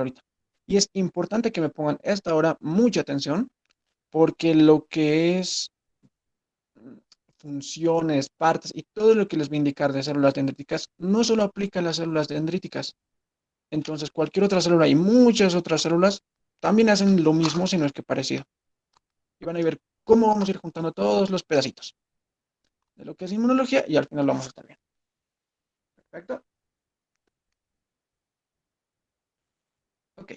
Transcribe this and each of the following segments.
ahorita. Y es importante que me pongan esta hora mucha atención porque lo que es funciones, partes y todo lo que les voy a indicar de células dendríticas no solo aplica a las células dendríticas. Entonces, cualquier otra célula y muchas otras células también hacen lo mismo, si no es que parecido. Y van a ver cómo vamos a ir juntando todos los pedacitos de lo que es inmunología y al final lo vamos a estar bien. Perfecto. Ok.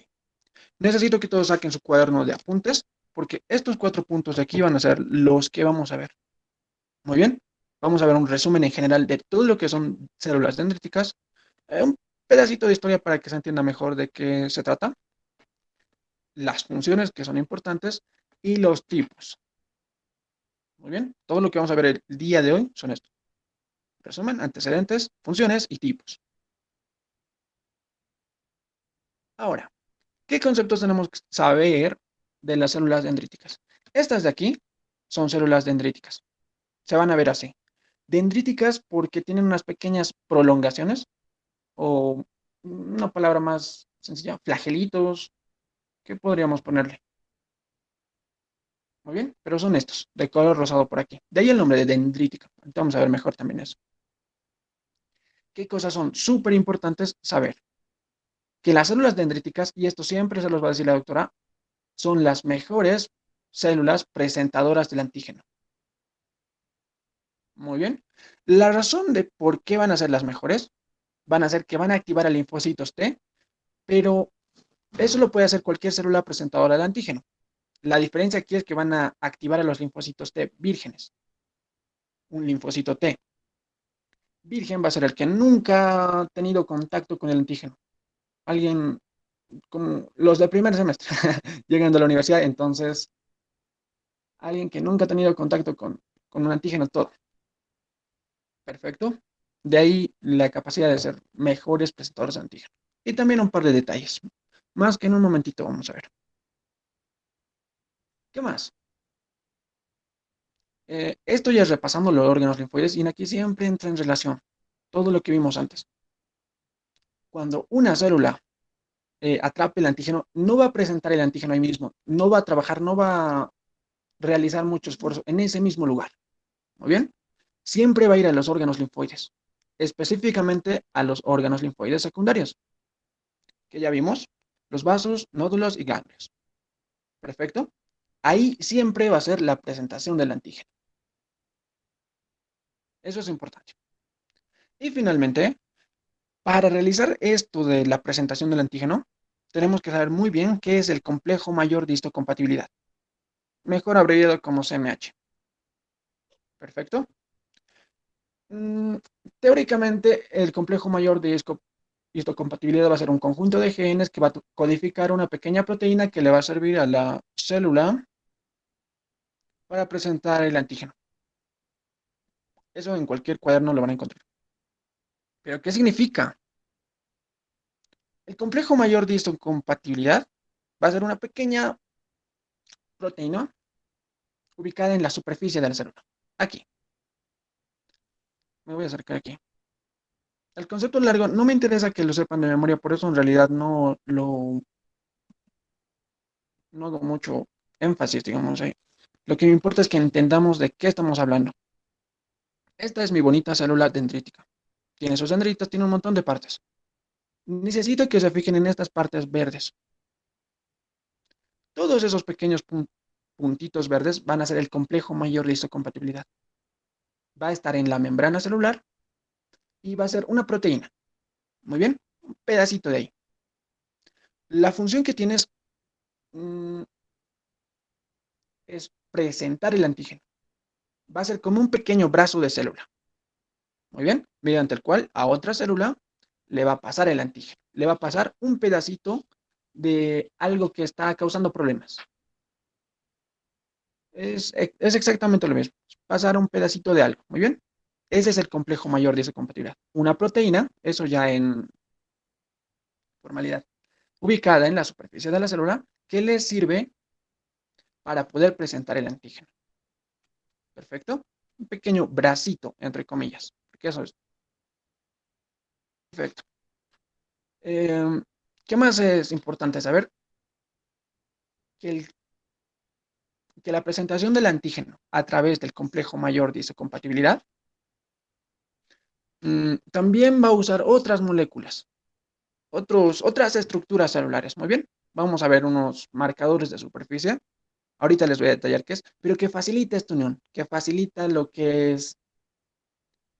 Necesito que todos saquen su cuaderno de apuntes porque estos 4 puntos de aquí van a ser los que vamos a ver. Muy bien. Vamos a ver un resumen en general de todo lo que son células dendríticas, un pedacito de historia para que se entienda mejor de qué se trata, las funciones que son importantes y los tipos. Muy bien. Todo lo que vamos a ver el día de hoy son estos. Resumen, antecedentes, funciones y tipos. Ahora, ¿qué conceptos tenemos que saber de las células dendríticas? Estas de aquí son células dendríticas. Se van a ver así. Dendríticas porque tienen unas pequeñas prolongaciones o una palabra más sencilla, flagelitos. ¿Qué podríamos ponerle? Muy bien, pero son estos, de color rosado por aquí. De ahí el nombre de dendrítica. Ahorita vamos a ver mejor también eso. ¿Qué cosas son súper importantes saber? Que las células dendríticas, y esto siempre se los va a decir la doctora, son las mejores células presentadoras del antígeno. Muy bien. La razón de por qué van a ser las mejores, van a ser que van a activar a linfocitos T, pero eso lo puede hacer cualquier célula presentadora del antígeno. La diferencia aquí es que van a activar a los linfocitos T vírgenes. Un linfocito T virgen va a ser el que nunca ha tenido contacto con el antígeno. Alguien como los de primer semestre llegando a la universidad, entonces alguien que nunca ha tenido contacto con un antígeno todo. Perfecto. De ahí la capacidad de ser mejores presentadores de antígeno. Y también un par de detalles. Más que en un momentito vamos a ver. ¿Qué más? Esto ya es repasando los órganos linfoides y aquí siempre entra en relación todo lo que vimos antes. Cuando una célula atrape el antígeno, no va a presentar el antígeno ahí mismo, no va a trabajar, no va a realizar mucho esfuerzo en ese mismo lugar. ¿Muy bien? Siempre va a ir a los órganos linfoides, específicamente a los órganos linfoides secundarios, que ya vimos, los vasos, nódulos y ganglios. Perfecto. Ahí siempre va a ser la presentación del antígeno. Eso es importante. Y finalmente, para realizar esto de la presentación del antígeno, tenemos que saber muy bien qué es el complejo mayor de histocompatibilidad, mejor abreviado como CMH. Perfecto. Mm, Teóricamente, el complejo mayor de histocompatibilidad va a ser un conjunto de genes que va a codificar una pequeña proteína que le va a servir a la célula para presentar el antígeno. Eso en cualquier cuaderno lo van a encontrar. ¿Pero qué significa? El complejo mayor de histocompatibilidad va a ser una pequeña proteína ubicada en la superficie de la célula. Aquí. Me voy a acercar aquí. El concepto largo no me interesa que lo sepan de memoria, por eso en realidad no hago mucho énfasis, digamos ahí. Lo que me importa es que entendamos de qué estamos hablando. Esta es mi bonita célula dendrítica. Tiene sus dendritas, tiene un montón de partes. Necesito que se fijen en estas partes verdes. Todos esos pequeños puntitos verdes van a ser el complejo mayor de histocompatibilidad. Va a estar en la membrana celular y va a ser una proteína. Muy bien, un pedacito de ahí. La función que tienes mm, es presentar el antígeno. Va a ser como un pequeño brazo de célula. Muy bien, mediante el cual a otra célula le va a pasar el antígeno. Le va a pasar un pedacito de algo que está causando problemas. Es exactamente lo mismo. Pasar un pedacito de algo. Muy bien. Ese es el complejo mayor de esa compatibilidad. Una proteína, eso ya en formalidad, ubicada en la superficie de la célula, que le sirve para poder presentar el antígeno. ¿Perfecto? Un pequeño bracito, entre comillas. Porque eso es perfecto. Eh, ¿Qué más es importante saber? Que, el- que la presentación del antígeno a través del complejo mayor de histocompatibilidad también va a usar otras moléculas, otras estructuras celulares. Muy bien, vamos a ver unos marcadores de superficie. Ahorita les voy a detallar qué es, pero que facilita esta unión, que facilita lo que es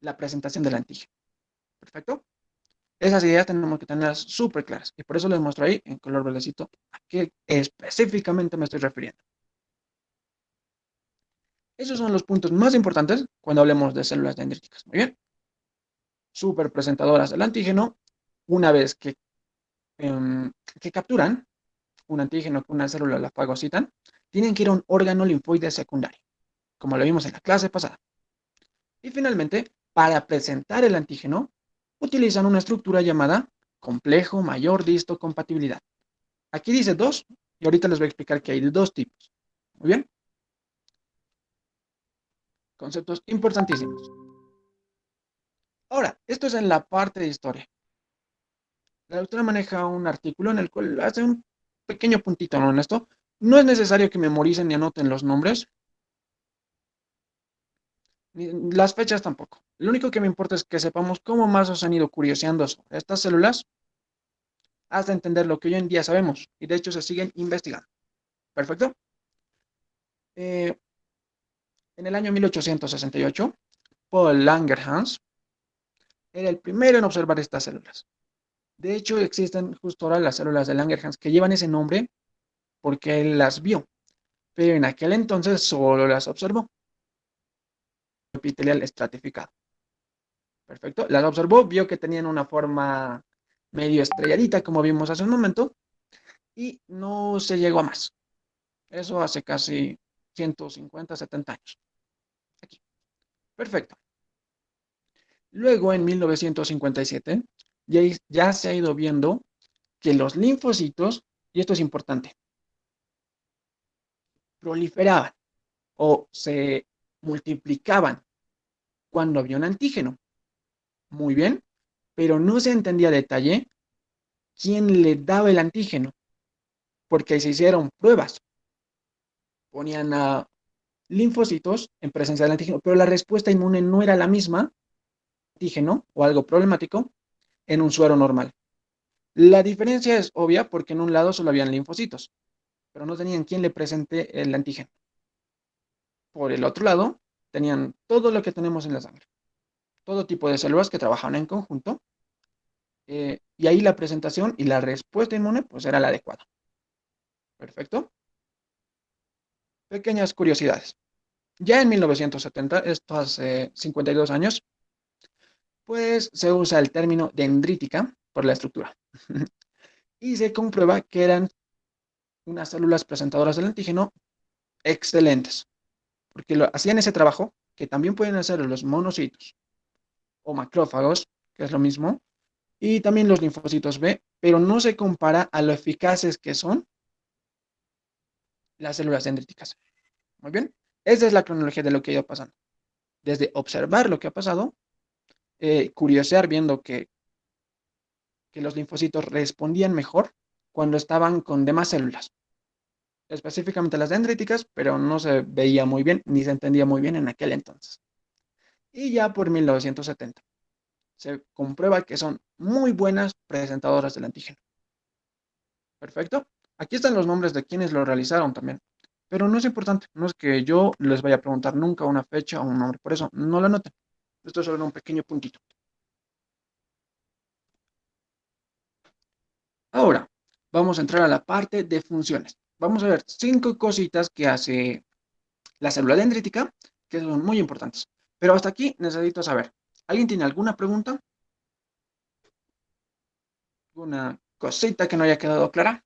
la presentación del antígeno. Perfecto. Esas ideas tenemos que tenerlas súper claras y por eso les muestro ahí en color verdecito a qué específicamente me estoy refiriendo. Esos son los puntos más importantes cuando hablemos de células dendríticas. Muy bien. Súper presentadoras del antígeno. Una vez que capturan un antígeno que una célula la fagocitan, tienen que ir a un órgano linfoide secundario, como lo vimos en la clase pasada. Y finalmente, para presentar el antígeno, utilizan una estructura llamada complejo mayor distocompatibilidad. Aquí dice dos, y ahorita les voy a explicar que hay dos tipos. Muy bien, conceptos importantísimos. Ahora, esto es en la parte de historia. La doctora maneja un artículo en el cual hace un pequeño puntito, ¿no? En esto. No es necesario que memoricen ni anoten los nombres, ni las fechas tampoco. Lo único que me importa es que sepamos cómo más os han ido curioseando sobre estas células hasta entender lo que hoy en día sabemos y de hecho se siguen investigando. Perfecto. Eh, en el año 1868, Paul Langerhans era el primero en observar estas células. De hecho, existen justo ahora las células de Langerhans que llevan ese nombre porque él las vio, pero en aquel entonces solo las observó. Epitelial estratificado. Perfecto. Las observó, vio que tenían una forma medio estrelladita, como vimos hace un momento, y no se llegó a más. Eso hace casi 150, 70 años. Aquí. Perfecto. Luego, en 1957, ya se ha ido viendo que los linfocitos, y esto es importante, proliferaban o se multiplicaban cuando había un antígeno. Muy bien, pero no se entendía a detalle quién le daba el antígeno, porque se hicieron pruebas. Ponían a linfocitos en presencia del antígeno, pero la respuesta inmune no era la misma, antígeno o algo problemático, en un suero normal. La diferencia es obvia porque en un lado solo habían linfocitos, pero no tenían quien le presente el antígeno. Por el otro lado, tenían todo lo que tenemos en la sangre, todo tipo de células que trabajaban en conjunto, y ahí la presentación y la respuesta inmune pues era la adecuada. Perfecto. Pequeñas curiosidades. Ya en 1970, esto hace 52 años, pues se usa el término dendrítica por la estructura. Y se comprueba que eran unas células presentadoras del antígeno excelentes, porque hacían ese trabajo que también pueden hacer los monocitos o macrófagos, que es lo mismo, y también los linfocitos B, pero no se compara a lo eficaces que son las células dendríticas. Muy bien, esa es la cronología de lo que ha ido pasando. Desde observar lo que ha pasado, curiosear viendo que los linfocitos respondían mejor cuando estaban con demás células, específicamente las dendríticas, pero no se veía muy bien ni se entendía muy bien en aquel entonces. Y ya por 1970 se comprueba que son muy buenas presentadoras del antígeno. Perfecto. Aquí están los nombres de quienes lo realizaron también. Pero no es importante, no es que yo les vaya a preguntar nunca una fecha o un nombre, por eso no lo anoten. Esto es solo un pequeño puntito. Ahora, vamos a entrar a la parte de funciones. Vamos a ver 5 cositas que hace la célula dendrítica, que son muy importantes. Pero hasta aquí necesito saber, ¿alguien tiene alguna pregunta? ¿Alguna cosita que no haya quedado clara?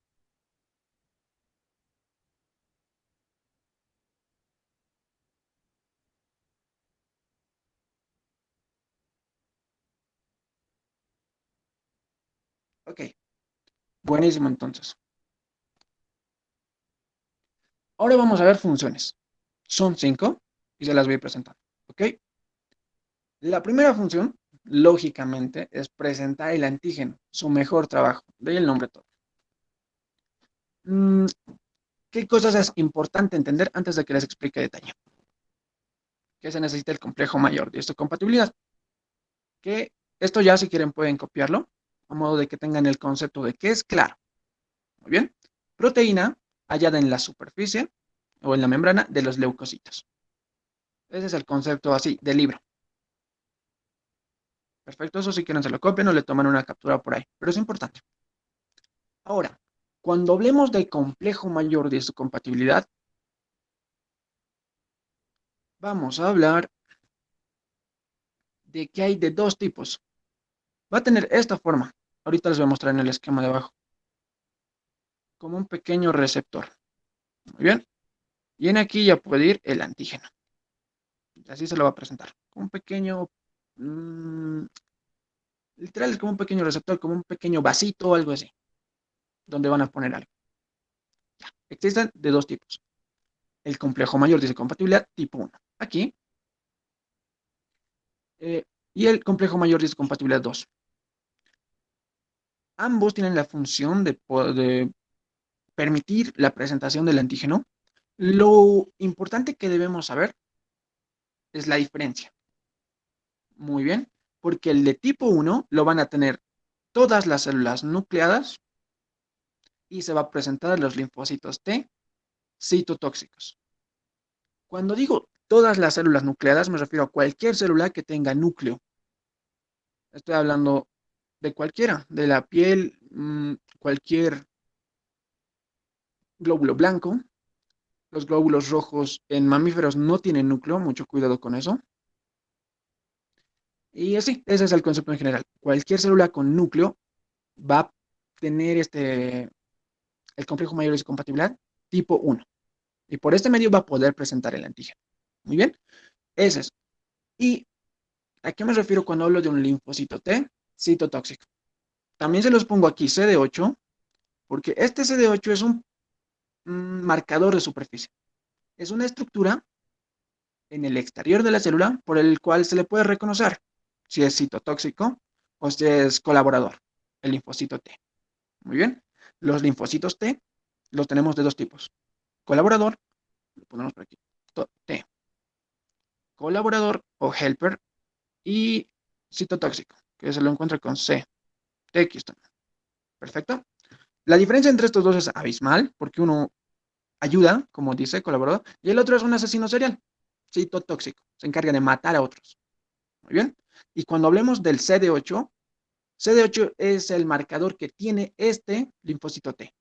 Ok, buenísimo entonces. Ahora vamos a ver funciones. Son 5 y se las voy presentando. ¿Ok? La primera función, lógicamente, es presentar el antígeno, su mejor trabajo. De ahí el nombre todo. ¿Qué cosas es importante entender antes de que les explique detalle? Que se necesita el complejo mayor de histocompatibilidad. Que esto ya si quieren pueden copiarlo, a modo de que tengan el concepto de qué es claro. Muy bien. Proteína hallada en la superficie o en la membrana de los leucocitos. Ese es el concepto así del libro. Perfecto, eso si quieren se lo copian o le toman una captura por ahí, pero es importante. Ahora, cuando hablemos del complejo mayor de histocompatibilidad, vamos a hablar de que hay de dos tipos. Va a tener esta forma. Ahorita les voy a mostrar en el esquema de abajo. Como un pequeño receptor. Muy bien. Y en aquí ya puede ir el antígeno. Así se lo va a presentar. Un pequeño, mmm, literal es como un pequeño receptor, como un pequeño vasito o algo así, donde van a poner algo. Ya. Existen de dos tipos. El complejo mayor dice compatibilidad tipo 1. Aquí. eh, y el complejo mayor dice compatibilidad 2. Ambos tienen la función de permitir la presentación del antígeno. Lo importante que debemos saber es la diferencia. Muy bien, porque el de tipo 1 lo van a tener todas las células nucleadas y se va a presentar los linfocitos T citotóxicos. Cuando digo todas las células nucleadas, me refiero a cualquier célula que tenga núcleo. Estoy hablando de cualquiera, de la piel, cualquier glóbulo blanco. Los glóbulos rojos en mamíferos no tienen núcleo, mucho cuidado con eso. Y así, ese es el concepto en general. Cualquier célula con núcleo va a tener el complejo mayor de compatibilidad tipo 1. Y por este medio va a poder presentar el antígeno. Muy bien, ese es. ¿Y a qué me refiero cuando hablo de un linfocito T citotóxico? También se los pongo aquí CD8, porque este CD8 es un marcador de superficie. Es una estructura en el exterior de la célula por el cual se le puede reconocer si es citotóxico o si es colaborador, el linfocito T. Muy bien. Los linfocitos T los tenemos de dos tipos. Colaborador, lo ponemos por aquí, T. Colaborador o helper y citotóxico, que se lo encuentra con C, TX también. Perfecto. La diferencia entre estos dos es abismal, porque uno ayuda, como dice, colaborador, y el otro es un asesino serial, citotóxico, se encarga de matar a otros. Muy bien. Y cuando hablemos del CD8, CD8 es el marcador que tiene este linfocito T.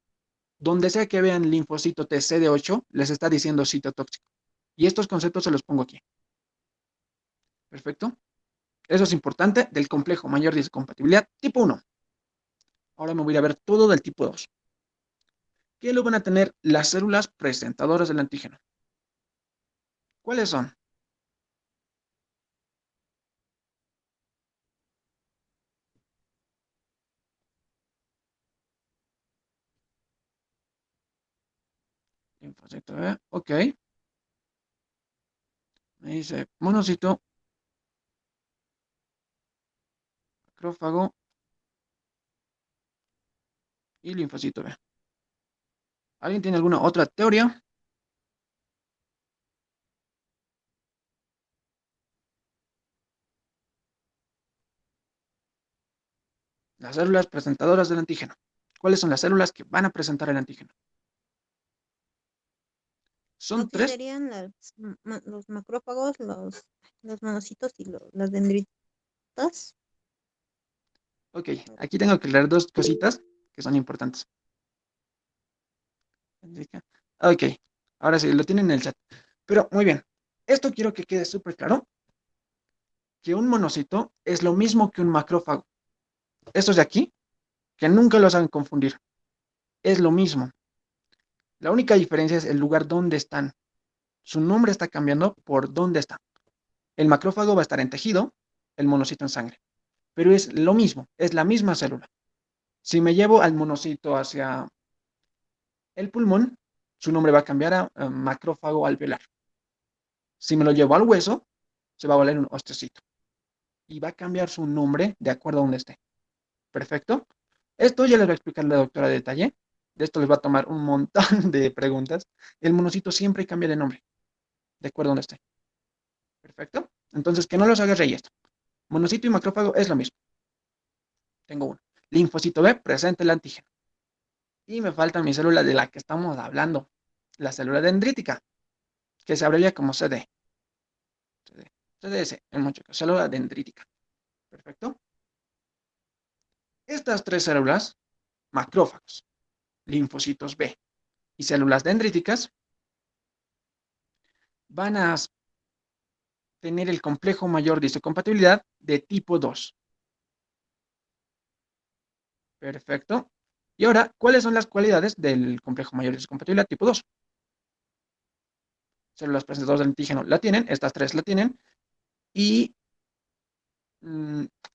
Donde sea que vean linfocito T CD8, les está diciendo citotóxico. Y estos conceptos se los pongo aquí. Perfecto. Eso es importante del complejo mayor de compatibilidad tipo 1. Ahora me voy a ver todo del tipo 2. ¿Qué lo van a tener las células presentadoras del antígeno? ¿Cuáles son? Linfocito B, ok. Me dice monocito, macrófago y linfocito B. ¿Alguien tiene alguna otra teoría? Las células presentadoras del antígeno. ¿Cuáles son las células que van a presentar el antígeno? Son Aquí tres. serían los macrófagos, los monocitos y las dendritas. Ok, aquí tengo que leer dos cositas que son importantes. Ok, ahora sí, lo tienen en el chat. Pero muy bien, esto quiero que quede súper claro, que un monocito es lo mismo que un macrófago. Estos de aquí, que nunca los hagan confundir, es lo mismo. La única diferencia es el lugar donde están. Su nombre está cambiando por dónde está. El macrófago va a estar en tejido, el monocito en sangre. Pero es lo mismo, es la misma célula. Si me llevo al monocito hacia el pulmón, su nombre va a cambiar a macrófago alveolar. Si me lo llevo al hueso, se va a volver un osteocito. Y va a cambiar su nombre de acuerdo a donde esté. Perfecto. Esto ya les va a explicar la doctora a detalle. de esto les va a tomar un montón de preguntas, el monocito siempre cambia de nombre, de acuerdo a donde esté. Perfecto. Entonces, que no los hagas rey esto. Monocito y macrófago es lo mismo. Tengo uno. Linfocito B presenta el antígeno. Y me falta mi célula de la que estamos hablando, la célula dendrítica, que se abrevia como CD. CDS, en mucho caso, célula dendrítica. Perfecto. Estas tres células, macrófagos, linfocitos B y células dendríticas, van a tener el complejo mayor de histocompatibilidad de tipo 2. Perfecto. Y ahora, ¿cuáles son las cualidades del complejo mayor de histocompatibilidad tipo 2? Células presentadoras del antígeno la tienen, estas tres la tienen, y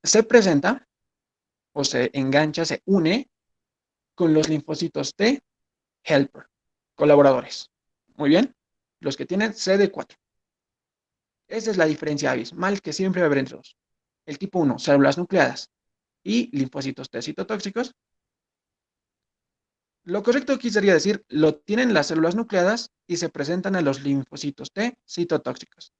se presenta o se engancha, se une con los linfocitos T helper, colaboradores. Muy bien, los que tienen CD4. Esa es la diferencia abismal que siempre va a haber entre dos. El tipo 1, células nucleadas y linfocitos T citotóxicos. Lo correcto aquí sería decir, lo tienen las células nucleadas y se presentan a los linfocitos T citotóxicos.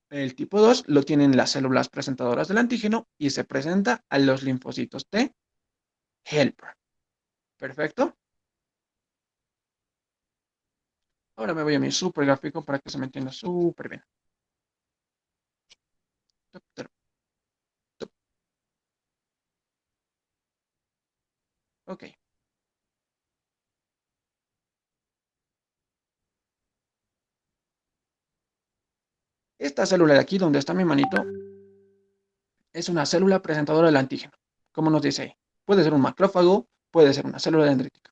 El tipo 2 lo tienen las células presentadoras del antígeno y se presenta a los linfocitos T helper. Perfecto. Ahora me voy a mi super gráfico para que se me entienda súper bien. Ok. Esta célula de aquí, donde está mi manito, es una célula presentadora del antígeno. Como nos dice ahí. Puede ser un macrófago, puede ser una célula dendrítica.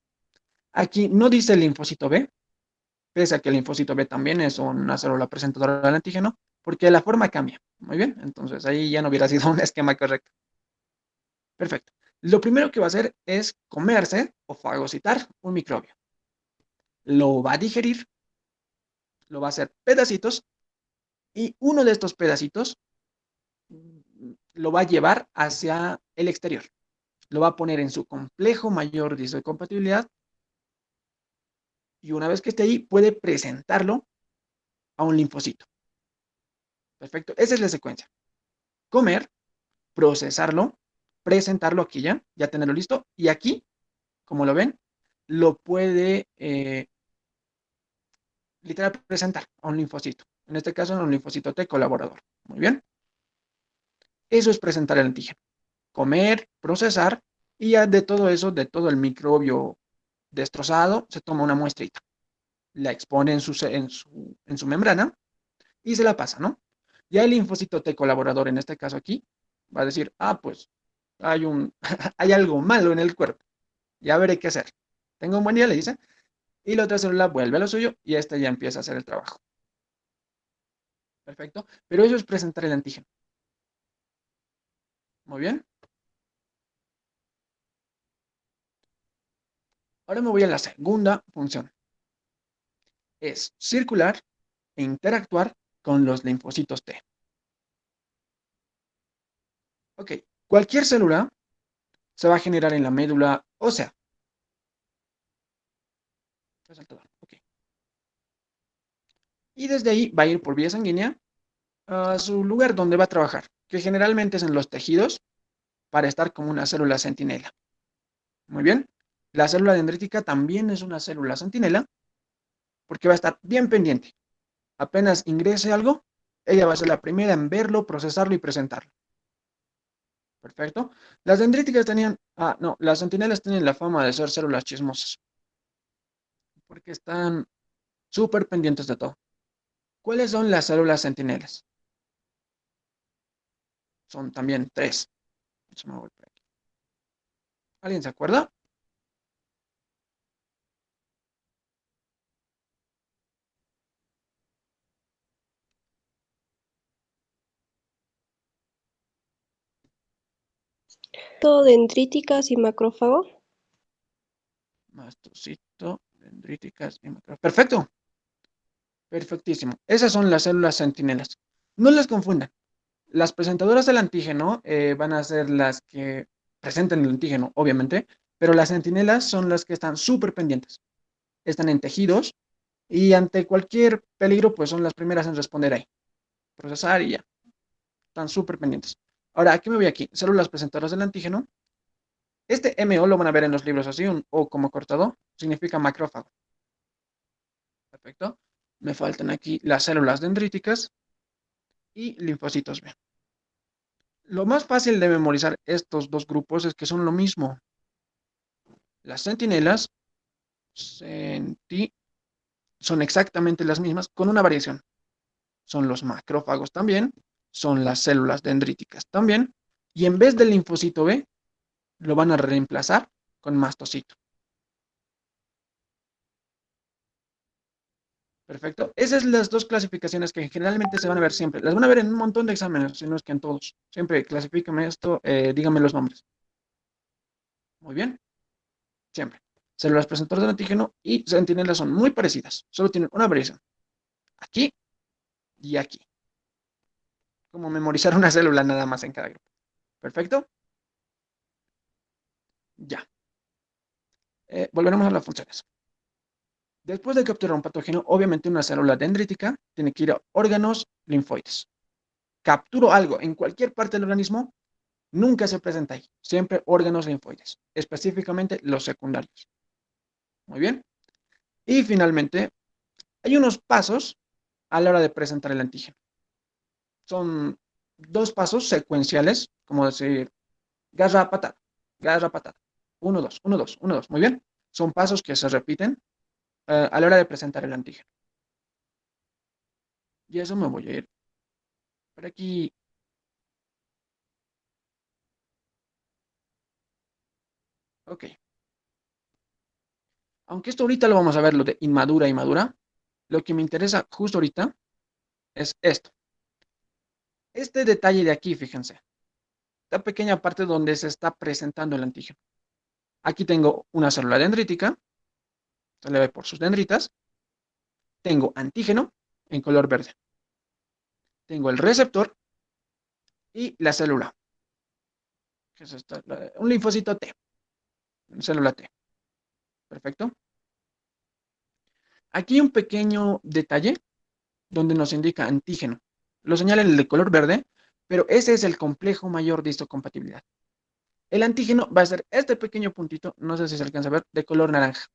Aquí no dice el linfocito B, pese a que el linfocito B también es una célula presentadora del antígeno, porque la forma cambia. Muy bien, entonces ahí ya no hubiera sido un esquema correcto. Perfecto. Lo primero que va a hacer es comerse o fagocitar un microbio. Lo va a digerir, lo va a hacer pedacitos y uno de estos pedacitos lo va a llevar hacia el exterior. Lo va a poner en su complejo mayor de histocompatibilidad y una vez que esté ahí puede presentarlo a un linfocito. Perfecto, esa es la secuencia. Comer, procesarlo, presentarlo aquí ya tenerlo listo y aquí, como lo ven, lo puede literal presentar a un linfocito. En este caso, a un linfocito T colaborador. Muy bien. Eso es presentar el antígeno. Comer, procesar y ya de todo eso, de todo el microbio destrozado, se toma una muestrita. La expone en su membrana y se la pasa, ¿no? Ya el linfocito T colaborador, en este caso aquí, va a decir, pues hay algo malo en el cuerpo, ya veré qué hacer. Tengo un buen día, le dice, y la otra célula vuelve a lo suyo y esta ya empieza a hacer el trabajo. Perfecto, pero eso es presentar el antígeno. Muy bien. Ahora me voy a la segunda función. Es circular e interactuar con los linfocitos T. Ok, cualquier célula se va a generar en la médula ósea. Okay. Y desde ahí va a ir por vía sanguínea a su lugar donde va a trabajar, que generalmente es en los tejidos, para estar como una célula centinela. Muy bien. La célula dendrítica también es una célula centinela, porque va a estar bien pendiente. Apenas ingrese algo, ella va a ser la primera en verlo, procesarlo y presentarlo. Perfecto. Las dendríticas no, las centinelas tienen la fama de ser células chismosas, porque están súper pendientes de todo. ¿Cuáles son las células centinelas? Son también tres. ¿Alguien se acuerda? Todo dendríticas y macrófago. Mastocito, dendríticas y macrófagos. Perfecto. Perfectísimo. Esas son las células centinelas. No las confundan. Las presentadoras del antígeno van a ser las que presenten el antígeno, obviamente, pero las centinelas son las que están súper pendientes. Están en tejidos y ante cualquier peligro, pues son las primeras en responder ahí. Procesar y ya. Están súper pendientes. Ahora, aquí me voy aquí. Células presentadoras del antígeno. Este MO lo van a ver en los libros así, un O como cortado, significa macrófago. Perfecto. Me faltan aquí las células dendríticas y linfocitos B. Lo más fácil de memorizar estos dos grupos es que son lo mismo. Las centinelas son exactamente las mismas con una variación. Son los macrófagos también, son las células dendríticas también, y en vez del linfocito B, lo van a reemplazar con mastocito. Perfecto. Esas son las dos clasificaciones que generalmente se van a ver siempre. Las van a ver en un montón de exámenes, si no es que en todos. Siempre clasifícame esto, dígame los nombres. Muy bien, siempre. Células presentadoras de antígeno y centinelas son muy parecidas, solo tienen una variación. Aquí y aquí. Como memorizar una célula nada más en cada grupo. Perfecto. Ya. Volveremos a las funciones. Después de capturar un patógeno, obviamente una célula dendrítica tiene que ir a órganos linfoides. Capturo algo en cualquier parte del organismo, nunca se presenta ahí. Siempre órganos linfoides, específicamente los secundarios. Muy bien. Y finalmente, hay unos pasos a la hora de presentar el antígeno. Son dos pasos secuenciales, como decir, garra, patada, garra, patada. Uno, dos, uno, dos, uno, dos. Muy bien. Son pasos que se repiten a la hora de presentar el antígeno. Y eso me voy a ir por aquí. Ok. Aunque esto ahorita lo vamos a ver, lo de inmadura y madura, lo que me interesa justo ahorita es esto. Este detalle de aquí, fíjense. Esta pequeña parte donde se está presentando el antígeno. Aquí tengo una célula dendrítica, se le ve por sus dendritas. Tengo antígeno en color verde. Tengo el receptor y la célula, que es esta, un linfocito T, célula T. Perfecto. Aquí hay un pequeño detalle donde nos indica antígeno. Lo señala en el de color verde, pero ese es el complejo mayor de histocompatibilidad. El antígeno va a ser este pequeño puntito, no sé si se alcanza a ver, de color naranja.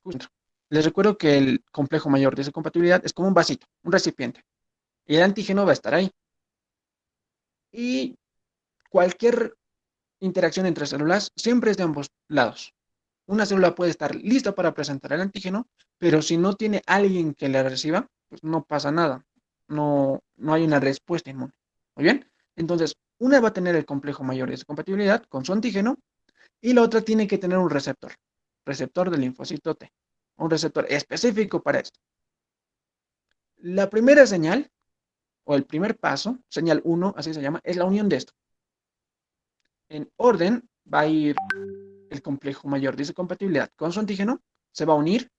Justo. Les recuerdo que el complejo mayor de histocompatibilidad es como un vasito, un recipiente. Y el antígeno va a estar ahí. Y cualquier interacción entre células siempre es de ambos lados. Una célula puede estar lista para presentar el antígeno, pero si no tiene alguien que la reciba, pues no pasa nada. No hay una respuesta inmune. Muy bien. Entonces, una va a tener el complejo mayor de compatibilidad con su antígeno y la otra tiene que tener un receptor del linfocito T, un receptor específico para esto. La primera señal, o el primer paso, señal 1, así se llama, es la unión de esto. En orden va a ir el complejo mayor de compatibilidad con su antígeno, se va a unir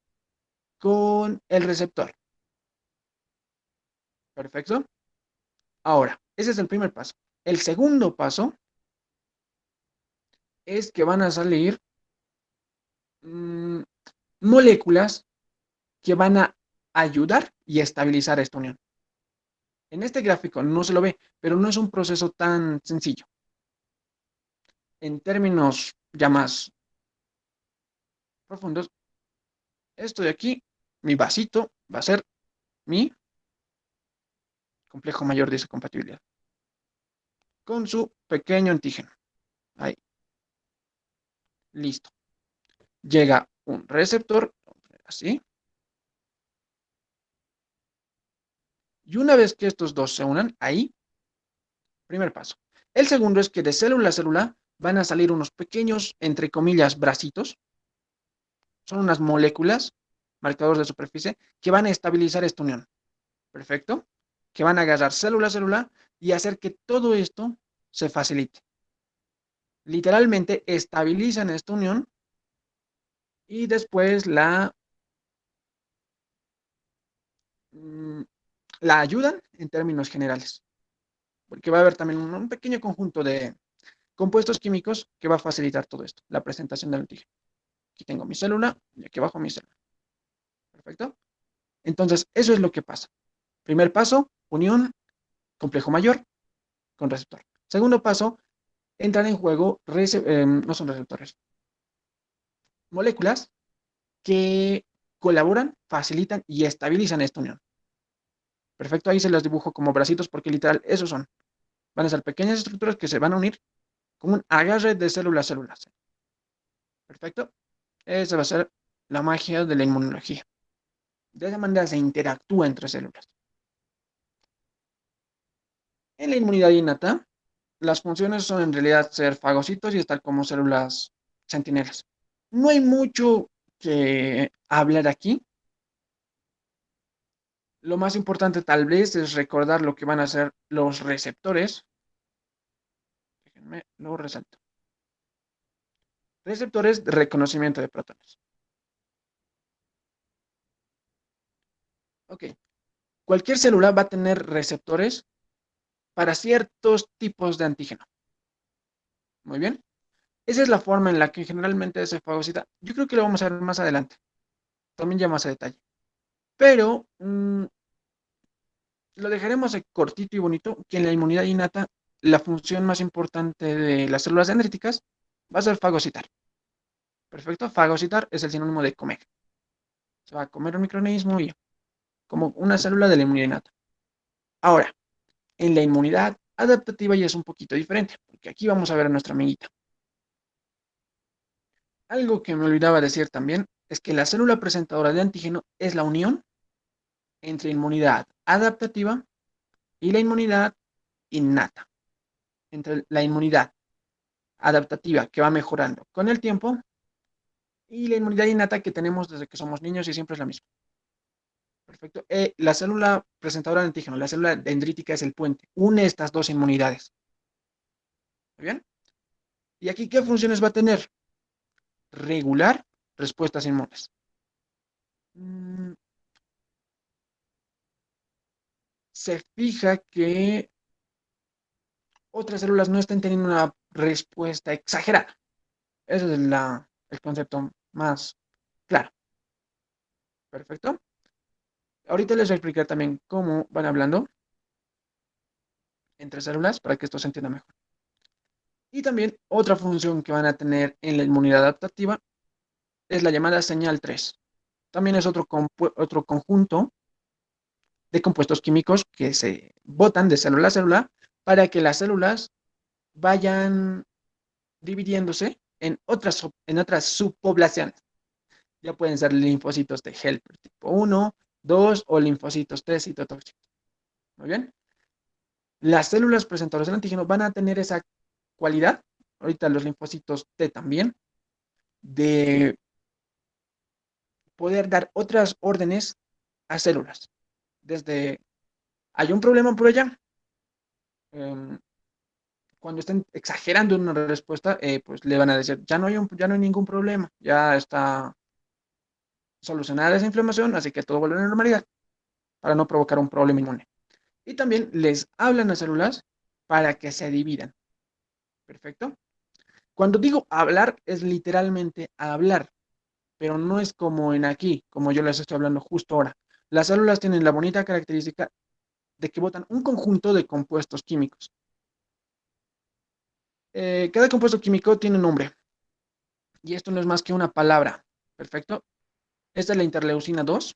con el receptor. Perfecto. Ahora, ese es el primer paso. El segundo paso es que van a salir moléculas que van a ayudar y estabilizar esta unión. En este gráfico no se lo ve, pero no es un proceso tan sencillo. En términos ya más profundos, esto de aquí, mi vasito, va a ser mi complejo mayor de compatibilidad con su pequeño antígeno. Ahí, listo. Llega un receptor, así. Y una vez que estos dos se unan, ahí, primer paso. El segundo es que de célula a célula van a salir unos pequeños, entre comillas, bracitos. Son unas moléculas, marcadores de superficie, que van a estabilizar esta unión. Perfecto. Que van a agarrar célula a célula y hacer que todo esto se facilite. Literalmente estabilizan esta unión y después mm, la ayudan en términos generales. Porque va a haber también un pequeño conjunto compuestos químicos que va a facilitar todo esto, la presentación del antígeno. Aquí tengo mi célula y aquí abajo mi célula. ¿Perfecto? Entonces, eso es lo que pasa. Primer paso, unión, complejo mayor con receptor. Segundo paso, entran en juego, no son receptores, moléculas que colaboran, facilitan y estabilizan esta unión. Perfecto, ahí se los dibujo como bracitos porque literal esos son. Van a ser pequeñas estructuras que se van a unir como un agarre de célula a célula. Perfecto, esa va a ser la magia de la inmunología. De esa manera se interactúa entre células. En la inmunidad innata, las funciones son en realidad ser fagocitos y estar como células centinelas. No hay mucho que hablar aquí. Lo más importante tal vez es recordar lo que van a ser los receptores. Déjenme, lo resalto. Receptores de reconocimiento de protones. Ok. Cualquier célula va a tener receptores para ciertos tipos de antígeno. Muy bien. Esa es la forma en la que generalmente se fagocita. Yo creo que lo vamos a ver más adelante. También ya más a detalle. Pero lo dejaremos cortito y bonito, que en la inmunidad innata la función más importante de las células dendríticas va a ser fagocitar. Perfecto, fagocitar es el sinónimo de comer. Se va a comer un microorganismo y como una célula de la inmunidad innata. Ahora, en la inmunidad adaptativa ya es un poquito diferente, porque aquí vamos a ver a nuestra amiguita. Algo que me olvidaba decir también es que la célula presentadora de antígeno es la unión entre inmunidad adaptativa y la inmunidad innata. Entre la inmunidad adaptativa que va mejorando con el tiempo y la inmunidad innata que tenemos desde que somos niños y siempre es la misma. Perfecto. La célula presentadora de antígeno, la célula dendrítica es el puente, une estas dos inmunidades. ¿Muy bien? ¿Y aquí qué funciones va a tener? Regular respuestas inmunes. Se fija que otras células no estén teniendo una respuesta exagerada. Ese es el concepto más claro. Perfecto. Ahorita les voy a explicar también cómo van hablando entre células para que esto se entienda mejor. Y también otra función que van a tener en la inmunidad adaptativa es la llamada señal 3. También es otro conjunto de compuestos químicos que se botan de célula a célula para que las células vayan dividiéndose en otras subpoblaciones. Ya pueden ser linfocitos de helper tipo 1, 2 o linfocitos T citotóxicos. Muy bien. Las células presentadoras del antígeno van a tener esa cualidad, ahorita los linfocitos T también, de poder dar otras órdenes a células. Desde, hay un problema por allá, eh, cuando estén exagerando en una respuesta, pues le van a decir, ya no hay ningún problema, ya está solucionada esa inflamación, así que todo vuelve a la normalidad, para no provocar un problema inmune. Y también les hablan a células para que se dividan. Perfecto. Cuando digo hablar, es literalmente hablar, pero no es como en aquí, como yo les estoy hablando justo ahora. Las células tienen la bonita característica de que botan un conjunto de compuestos químicos. Cada compuesto químico tiene un nombre, y esto no es más que una palabra. Perfecto. Esta es la interleucina 2.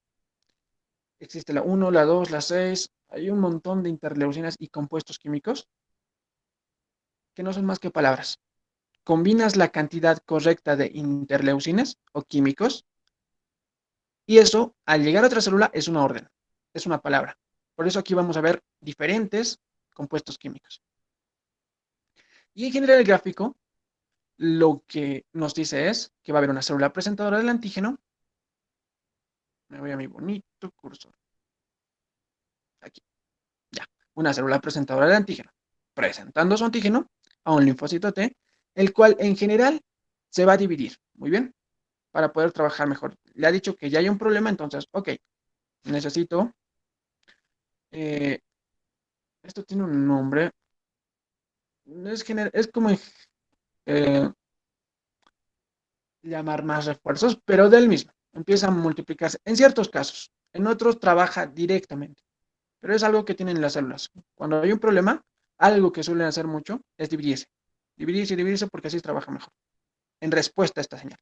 Existe la 1, la 2, la 6. Hay un montón de interleucinas y compuestos químicos que no son más que palabras. Combinas la cantidad correcta de interleucinas o químicos y eso, al llegar a otra célula, es una orden, es una palabra. Por eso aquí vamos a ver diferentes compuestos químicos. Y en general el gráfico lo que nos dice es que va a haber una célula presentadora del antígeno. Me voy a mi bonito cursor. Aquí, ya. Una célula presentadora del antígeno. Presentando su antígeno a un linfocito T, el cual en general se va a dividir. Muy bien. Para poder trabajar mejor. Le ha dicho que ya hay un problema, entonces, ok, necesito, esto tiene un nombre, es como eh, llamar más refuerzos, pero del mismo. Empieza a multiplicarse en ciertos casos. En otros trabaja directamente, pero es algo que tienen las células. Cuando hay un problema, algo que suelen hacer mucho es dividirse. Dividirse y dividirse porque así trabaja mejor. En respuesta a esta señal.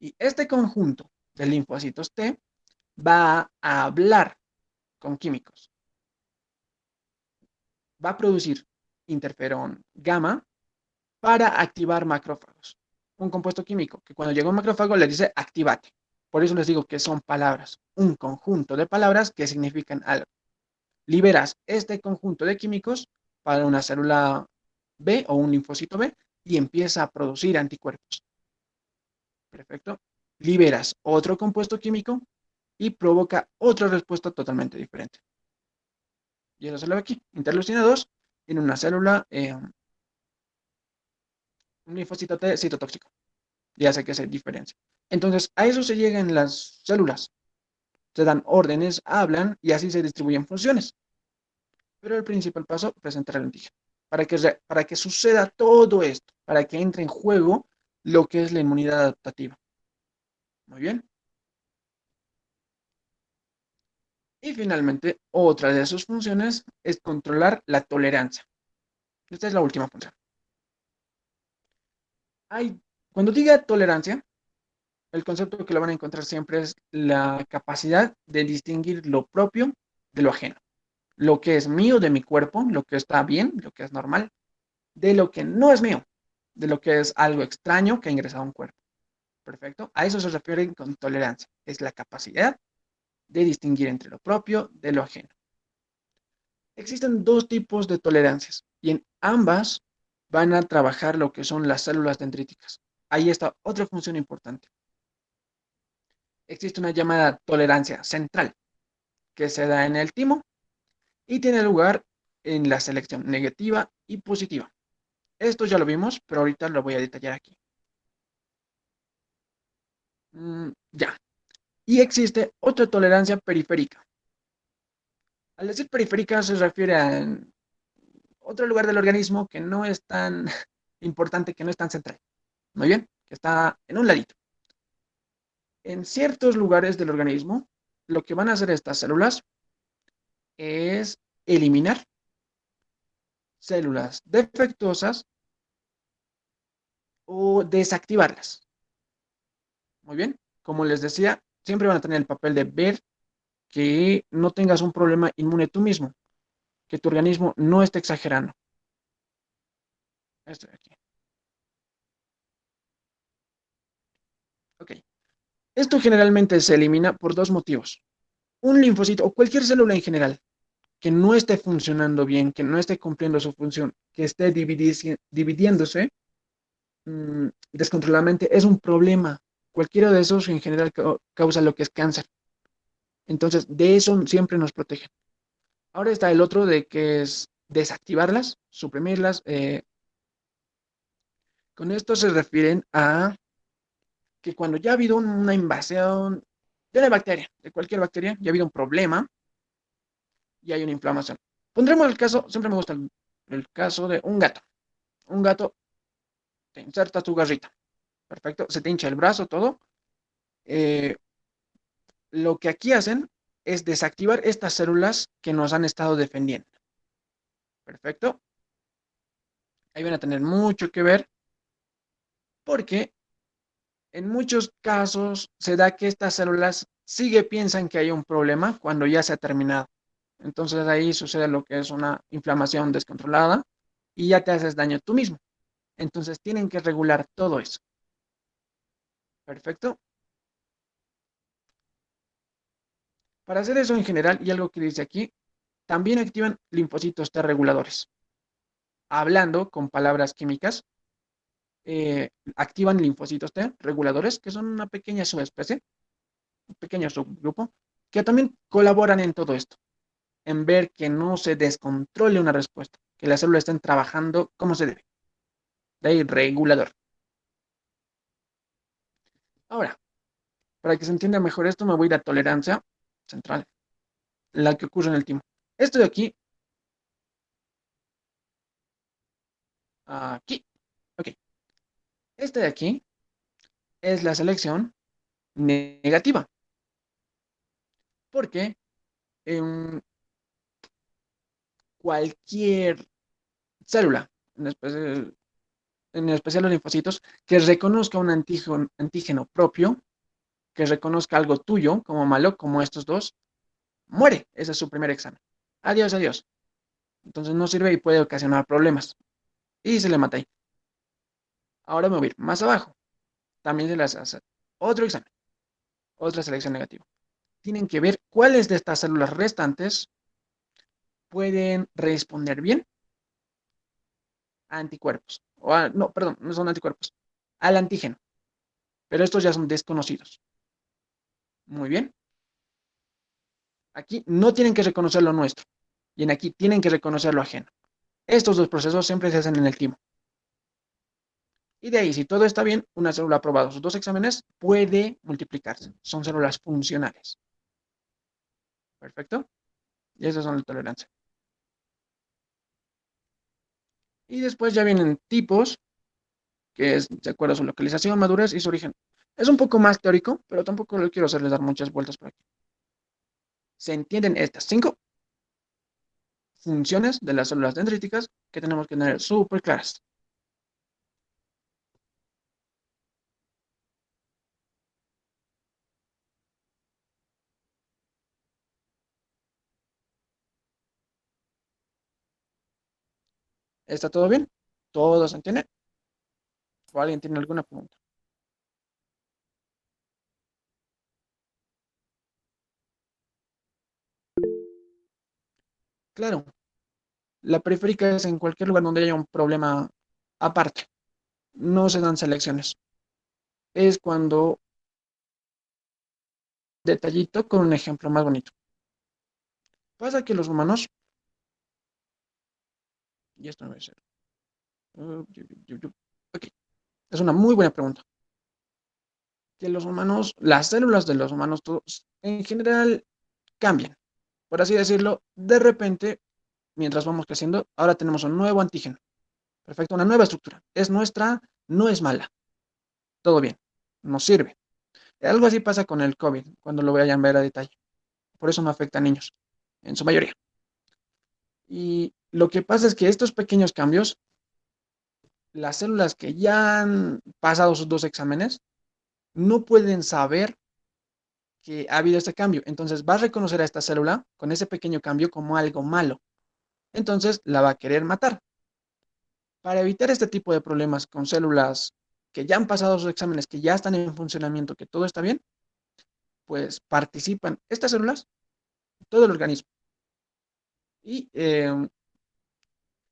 Y este conjunto de linfocitos T va a hablar con químicos. Va a producir interferón gamma para activar macrófagos. Un compuesto químico que cuando llega un macrófago le dice activate. Por eso les digo que son palabras, un conjunto de palabras que significan algo. Liberas este conjunto de químicos para una célula B o un linfocito B y empieza a producir anticuerpos. Perfecto. Liberas otro compuesto químico y provoca otra respuesta totalmente diferente. Y eso se lo ve aquí. Interleucina 2 en una célula, un linfocito T citotóxico. Y hace que se diferencie. Entonces, a eso se llega en las células. Se dan órdenes, hablan y así se distribuyen funciones. Pero el principal paso, presentar el antígeno. Para que suceda todo esto, para que entre en juego lo que es la inmunidad adaptativa. Muy bien. Y finalmente, otra de sus funciones es controlar la tolerancia. Esta es la última función. Cuando diga tolerancia, el concepto que lo van a encontrar siempre es la capacidad de distinguir lo propio de lo ajeno. Lo que es mío de mi cuerpo, lo que está bien, lo que es normal, de lo que no es mío, de lo que es algo extraño que ha ingresado a un cuerpo. Perfecto. A eso se refiere con tolerancia. Es la capacidad de distinguir entre lo propio de lo ajeno. Existen dos tipos de tolerancias y en ambas van a trabajar lo que son las células dendríticas. Ahí está otra función importante. Existe una llamada tolerancia central que se da en el timo y tiene lugar en la selección negativa y positiva. Esto ya lo vimos, pero ahorita lo voy a detallar aquí. Ya. Y existe otra tolerancia periférica. Al decir periférica se refiere a otro lugar del organismo que no es tan importante, que no es tan central. Muy bien, que está en un ladito. En ciertos lugares del organismo, lo que van a hacer estas células es eliminar células defectuosas o desactivarlas. Muy bien, como les decía, siempre van a tener el papel de ver que no tengas un problema inmune tú mismo, que tu organismo no esté exagerando. Esto de aquí. Ok. Esto generalmente se elimina por dos motivos. Un linfocito o cualquier célula en general que no esté funcionando bien, que no esté cumpliendo su función, que esté dividiéndose descontroladamente, es un problema. Cualquiera de esos en general causa lo que es cáncer. Entonces, de eso siempre nos protegen. Ahora está el otro de que es desactivarlas, suprimirlas. Con esto se refieren a que cuando ya ha habido una invasión de una bacteria, de cualquier bacteria, ya ha habido un problema y hay una inflamación. Pondremos el caso, siempre me gusta el caso de un gato. Un gato te inserta tu garrita. Perfecto, se te hincha el brazo, todo. Eh, lo que aquí hacen es desactivar estas células que nos han estado defendiendo. Perfecto. Ahí van a tener mucho que ver porque en muchos casos se da que estas células piensan que hay un problema cuando ya se ha terminado. Entonces ahí sucede lo que es una inflamación descontrolada y ya te haces daño tú mismo. Entonces tienen que regular todo eso. Perfecto. Para hacer eso en general, y algo que dice aquí, también activan linfocitos T reguladores. Hablando con palabras químicas, activan linfocitos T reguladores, que son una pequeña subespecie, un pequeño subgrupo, que también colaboran en todo esto, en ver que no se descontrole una respuesta, que las células estén trabajando como se debe. De ahí, regulador. Ahora, para que se entienda mejor esto, me voy a ir a tolerancia central, la que ocurre en el timo. Esto de aquí, aquí. Este de aquí es la selección negativa, porque en cualquier célula, en especial los linfocitos, que reconozca un antígeno propio, que reconozca algo tuyo como malo, como estos dos, muere. Ese es su primer examen. Adiós, adiós. Entonces no sirve y puede ocasionar problemas. Y se le mata ahí. Ahora me voy a ir más abajo. También se les hace otro examen, otra selección negativa. Tienen que ver cuáles de estas células restantes pueden responder bien a anticuerpos. No, perdón, no son anticuerpos. Al antígeno. Pero estos ya son desconocidos. Muy bien. Aquí no tienen que reconocer lo nuestro. Y en aquí tienen que reconocer lo ajeno. Estos dos procesos siempre se hacen en el timo. Y de ahí, si todo está bien, una célula aprobada sus dos exámenes puede multiplicarse. Son células funcionales. Perfecto. Y esas son las tolerancias. Y después ya vienen tipos, que es de acuerdo a su localización, madurez y su origen. Es un poco más teórico, pero tampoco le quiero hacerles dar muchas vueltas por aquí. Se entienden estas 5 funciones de las células dendríticas que tenemos que tener súper claras. ¿Está todo bien? ¿Todos entienden? ¿O alguien tiene alguna pregunta? Claro, la periférica es en cualquier lugar donde haya un problema aparte. No se dan selecciones. Es cuando, detallito con un ejemplo más bonito. Pasa que los humanos, y esto no debe ser. Ok, es una muy buena pregunta. Que los humanos, las células de los humanos, todos, en general cambian. Por así decirlo, de repente, mientras vamos creciendo, ahora tenemos un nuevo antígeno. Perfecto, una nueva estructura. Es nuestra, no es mala. Todo bien, nos sirve. Algo así pasa con el COVID, cuando lo vayan a ver a detalle. Por eso no afecta a niños, en su mayoría. Y lo que pasa es que estos pequeños cambios, las células que ya han pasado sus dos exámenes, no pueden saber que ha habido este cambio. Entonces va a reconocer a esta célula con ese pequeño cambio como algo malo. Entonces la va a querer matar. Para evitar este tipo de problemas con células que ya han pasado sus exámenes, que ya están en funcionamiento, que todo está bien, pues participan estas células, todo el organismo. Y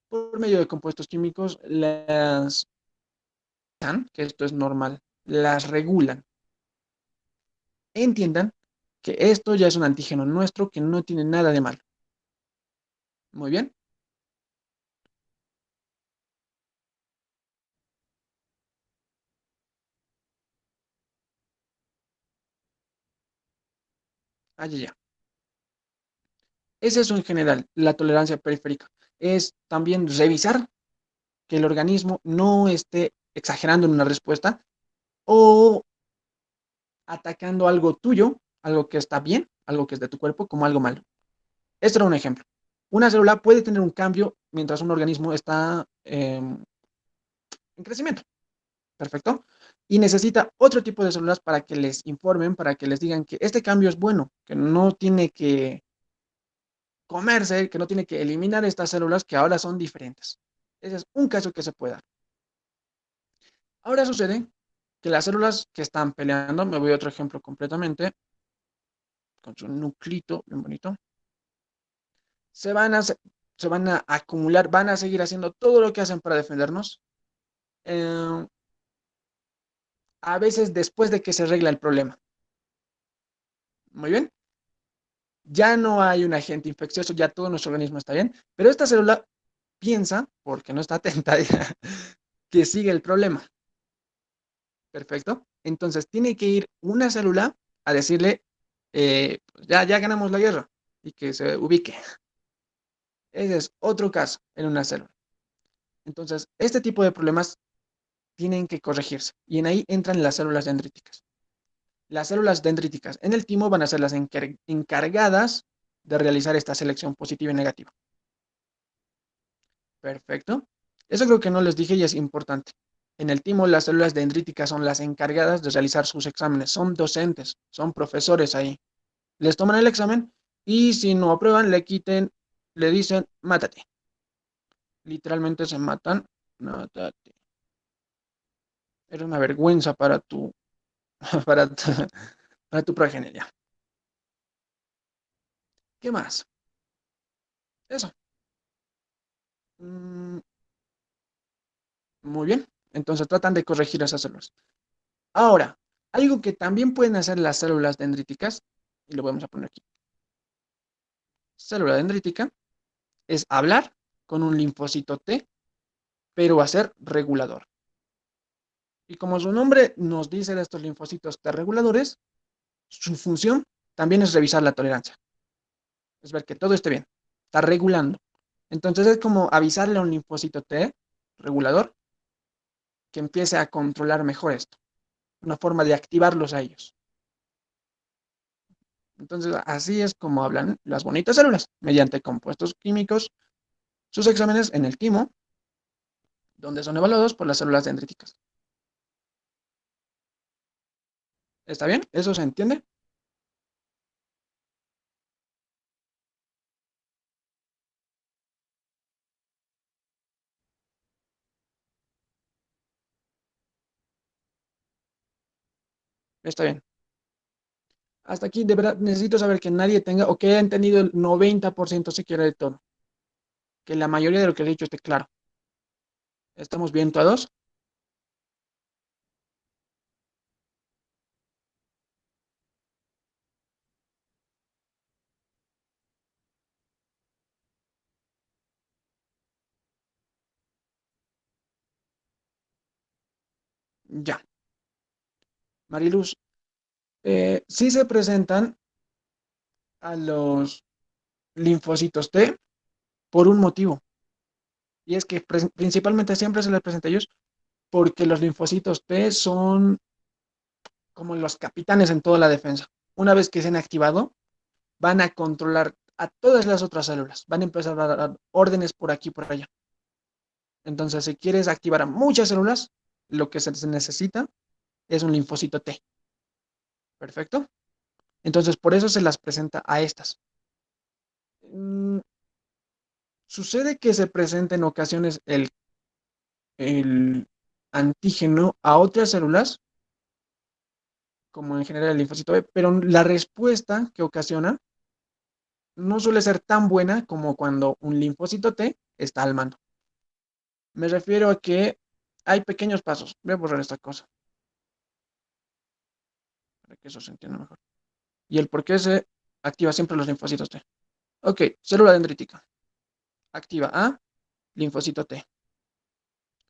por medio de compuestos químicos, que esto es normal, las regulan. Entiendan que esto ya es un antígeno nuestro que no tiene nada de malo. Muy bien. Allá ya. Es eso en general, la tolerancia periférica. Es también revisar que el organismo no esté exagerando en una respuesta o atacando algo tuyo, algo que está bien, algo que es de tu cuerpo, como algo malo. Esto era un ejemplo. Una célula puede tener un cambio mientras un organismo está en crecimiento. Perfecto. Y necesita otro tipo de células para que les informen, para que les digan que este cambio es bueno, que no tiene que comerse, que no tiene que eliminar estas células que ahora son diferentes. Ese es un caso que se puede dar. Ahora sucede que las células que están peleando, me voy a otro ejemplo completamente, con su nuclito bien bonito, se van a, se van a acumular, van a seguir haciendo todo lo que hacen para defendernos, eh, a veces después de que se arregla el problema. Muy bien, ya no hay un agente infeccioso, ya todo nuestro organismo está bien, pero esta célula piensa, porque no está atenta, que sigue el problema. Perfecto. Entonces tiene que ir una célula a decirle, pues ya ganamos la guerra y que se ubique. Ese es otro caso en una célula. Entonces, este tipo de problemas tienen que corregirse. Y en ahí entran las células dendríticas. Las células dendríticas en el timo van a ser las encargadas de realizar esta selección positiva y negativa. Perfecto. Eso creo que no les dije y es importante. En el timo, las células dendríticas son las encargadas de realizar sus exámenes. Son docentes, son profesores ahí. Les toman el examen y si no aprueban, le dicen, mátate. Literalmente se matan. Mátate. Era una vergüenza para tu, para tu, para tu progenie. ¿Qué más? Eso. Mm, muy bien. Entonces tratan de corregir esas células. Ahora, algo que también pueden hacer las células dendríticas, y lo vamos a poner aquí. Célula dendrítica es hablar con un linfocito T, pero va a ser regulador. Y como su nombre nos dice de estos linfocitos T reguladores, su función también es revisar la tolerancia. Es ver que todo esté bien. Está regulando. Entonces es como avisarle a un linfocito T regulador que empiece a controlar mejor esto. Una forma de activarlos a ellos. Entonces así es como hablan las bonitas células, mediante compuestos químicos, sus exámenes en el timo, donde son evaluados por las células dendríticas. ¿Está bien? ¿Eso se entiende? Está bien. Hasta aquí, de verdad, necesito saber que nadie tenga o que haya entendido el 90% siquiera de todo. Que la mayoría de lo que he dicho esté claro. ¿Estamos bien todos? Ya. Mariluz, sí se presentan a los linfocitos T por un motivo. Y es que principalmente siempre se les presenta a ellos porque los linfocitos T son como los capitanes en toda la defensa. Una vez que se han activado, van a controlar a todas las otras células. Van a empezar a dar órdenes por aquí y por allá. Entonces, si quieres activar a muchas células, lo que se necesita es un linfocito T. ¿Perfecto? Entonces, por eso se las presenta a estas. Mm, sucede que se presenta en ocasiones el antígeno a otras células, como en general el linfocito B, pero la respuesta que ocasiona no suele ser tan buena como cuando un linfocito T está al mando. Me refiero a que hay pequeños pasos. Voy a borrar esta cosa para que eso se entienda mejor. Y el por qué se activa siempre los linfocitos T. Ok, célula dendrítica. Activa a linfocito T.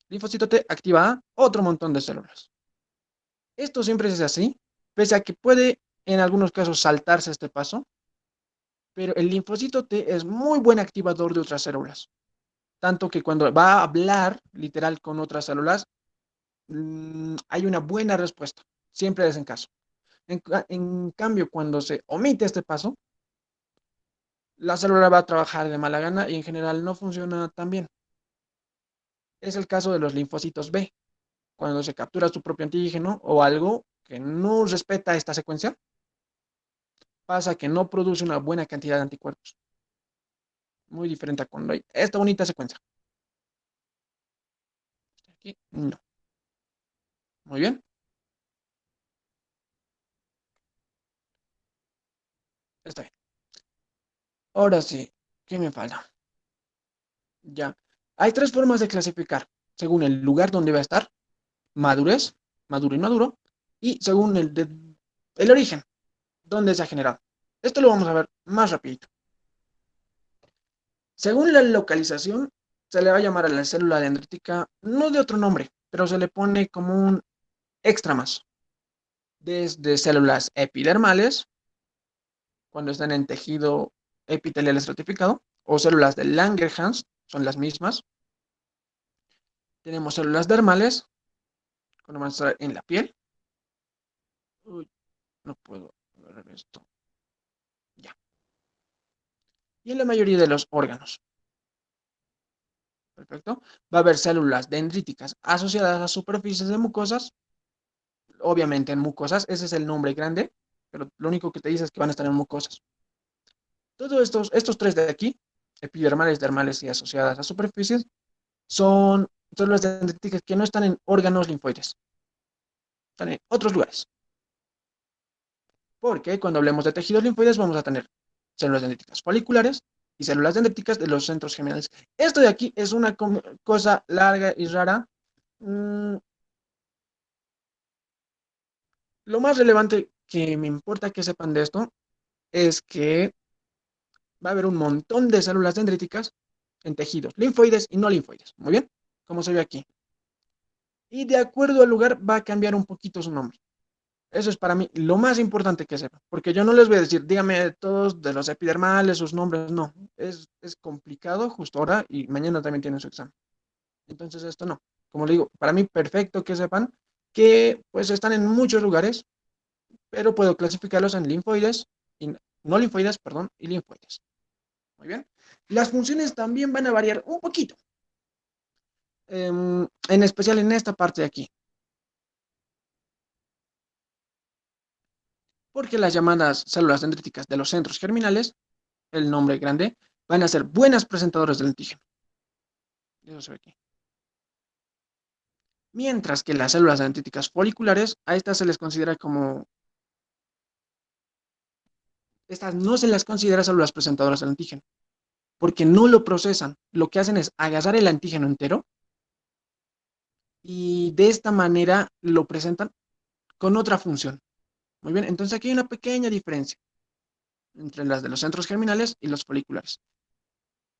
Linfocito T activa a otro montón de células. Esto siempre es así, pese a que puede en algunos casos saltarse este paso, pero el linfocito T es muy buen activador de otras células. Tanto que cuando va a hablar literal con otras células, hay una buena respuesta. Siempre es en caso. En cambio, cuando se omite este paso, la célula va a trabajar de mala gana y en general no funciona tan bien. Es el caso de los linfocitos B. Cuando se captura su propio antígeno o algo que no respeta esta secuencia, pasa que no produce una buena cantidad de anticuerpos. Muy diferente a cuando hay esta bonita secuencia. Aquí, no. Muy bien. Está bien. Ahora sí, ¿qué me falta? Ya. Hay tres formas de clasificar, según el lugar donde va a estar, madurez, maduro y maduro, y según el origen, donde se ha generado. Esto lo vamos a ver más rapidito. Según la localización, se le va a llamar a la célula dendrítica, no de otro nombre, pero se le pone como un extra más. Desde células epidermales, cuando están en tejido epitelial estratificado, o células de Langerhans, son las mismas. Tenemos células dermales, cuando van a estar en la piel. Uy, no puedo agarrar esto. Ya. Y en la mayoría de los órganos. Perfecto. Va a haber células dendríticas asociadas a superficies de mucosas. Obviamente en mucosas, ese es el nombre grande, pero lo único que te dice es que van a estar en mucosas. Todos estos tres de aquí, epidermales, dermales y asociadas a superficies, son células dendríticas que no están en órganos linfoides, están en otros lugares. Porque cuando hablemos de tejidos linfoides vamos a tener células dendríticas foliculares y células dendríticas de los centros germinales. Esto de aquí es una cosa larga y rara. Mm, lo más relevante que me importa que sepan de esto es que va a haber un montón de células dendríticas en tejidos linfoides y no linfoides. Muy bien, como se ve aquí. Y de acuerdo al lugar va a cambiar un poquito su nombre. Eso es para mí lo más importante que sepan, porque yo no les voy a decir, dígame todos de los epidermales, sus nombres, no. Es complicado justo ahora y mañana también tienen su examen. Entonces esto no. Como le digo, para mí perfecto que sepan que pues están en muchos lugares, pero puedo clasificarlos en linfoides, y, no linfoides, perdón, y linfoides. Muy bien. Las funciones también van a variar un poquito, en especial en esta parte de aquí, porque las llamadas células dendríticas de los centros germinales, el nombre grande, van a ser buenas presentadoras del antígeno. Eso se ve aquí. Mientras que las células dendríticas foliculares, a estas se les considera como, estas no se las considera células presentadoras del antígeno, porque no lo procesan. Lo que hacen es agarrar el antígeno entero y de esta manera lo presentan con otra función. Muy bien, entonces aquí hay una pequeña diferencia entre las de los centros germinales y los foliculares.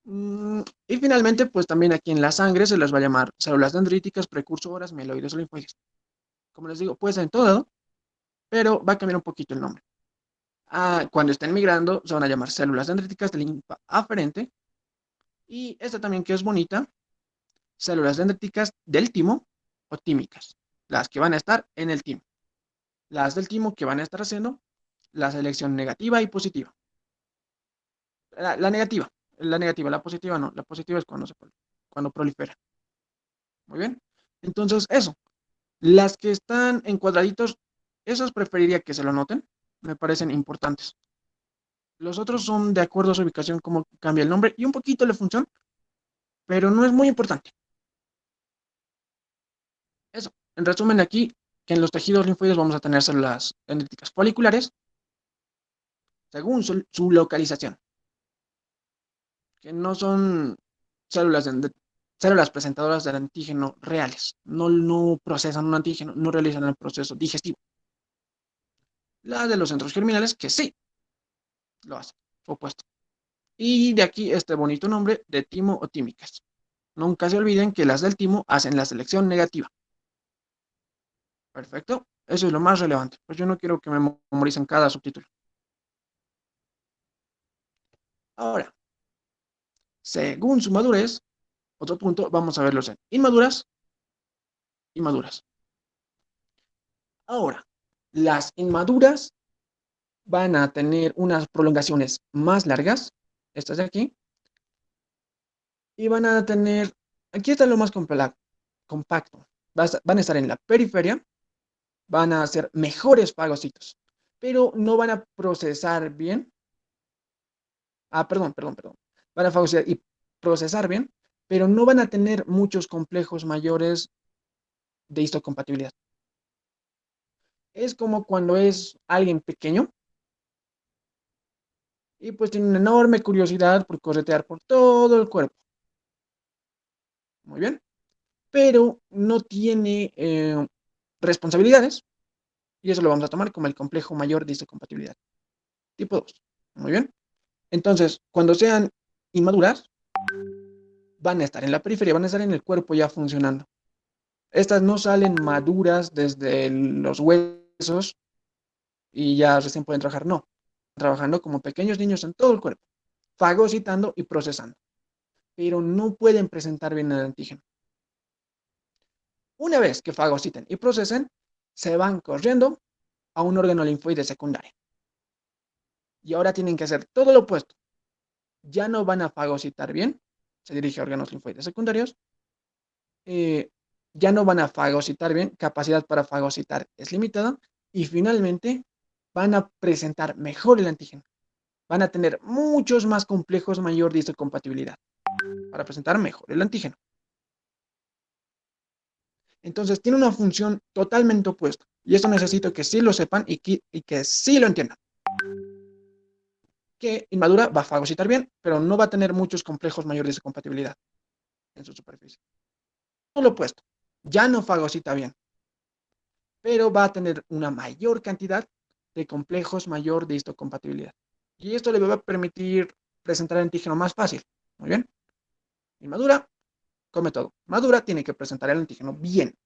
Y finalmente, pues también aquí en la sangre se les va a llamar células dendríticas, precursoras, mieloides o linfoides. Como les digo, puede ser en todo, pero va a cambiar un poquito el nombre. Cuando estén migrando, se van a llamar células dendríticas de linfa aferente. Y esta también que es bonita, células dendríticas del timo o tímicas, las que van a estar en el timo. Las del timo que van a estar haciendo la selección negativa y positiva. La negativa, la positiva no, la positiva es cuando prolifera. Muy bien. Entonces, eso. Las que están en cuadraditos, esas preferiría que se lo noten. Me parecen importantes. Los otros son de acuerdo a su ubicación, cómo cambia el nombre y un poquito la función, pero no es muy importante. Eso. En resumen, aquí, que en los tejidos linfoides vamos a tener células dendríticas foliculares según su localización, que no son células, células presentadoras del antígeno reales. No procesan un antígeno, no realizan el proceso digestivo. La de los centros germinales, que sí lo hacen, opuesto. Y de aquí este bonito nombre de timo o tímicas. Nunca se olviden que las del timo hacen la selección negativa. Perfecto. Eso es lo más relevante. Pues yo no quiero que me memoricen cada subtítulo. Ahora, según su madurez, otro punto, vamos a verlos en inmaduras y maduras. Ahora, las inmaduras van a tener unas prolongaciones más largas, estas de aquí, y van a tener, aquí está lo más compacto, van a estar en la periferia, van a ser mejores fagocitos, pero no van a procesar bien, perdón, van a fagocitar y procesar bien, pero no van a tener muchos complejos mayores de histocompatibilidad. Es como cuando es alguien pequeño y pues tiene una enorme curiosidad por corretear por todo el cuerpo. Muy bien. Pero no tiene responsabilidades y eso lo vamos a tomar como el complejo mayor de histocompatibilidad. Tipo 2. Muy bien. Entonces, cuando sean inmaduras, van a estar en la periferia, van a estar en el cuerpo ya funcionando. Estas no salen maduras desde los huesos y ya recién pueden trabajar, no. Trabajando como pequeños niños en todo el cuerpo, fagocitando y procesando. Pero no pueden presentar bien el antígeno. Una vez que fagociten y procesen, se van corriendo a un órgano linfoide secundario. Y ahora tienen que hacer todo lo opuesto. Ya no van a fagocitar bien, se dirige a órganos linfoides secundarios, eh, ya no van a fagocitar bien, capacidad para fagocitar es limitada, y finalmente van a presentar mejor el antígeno. Van a tener muchos más complejos, mayor histocompatibilidad para presentar mejor el antígeno. Entonces tiene una función totalmente opuesta. Y esto necesito que sí lo sepan y que sí lo entiendan. Que inmadura va a fagocitar bien, pero no va a tener muchos complejos mayores de compatibilidad en su superficie. Todo lo opuesto. Ya no fagocita bien, pero va a tener una mayor cantidad de complejos mayor de histocompatibilidad. Y esto le va a permitir presentar el antígeno más fácil. Muy bien. Inmadura, come todo. Madura tiene que presentar el antígeno bien.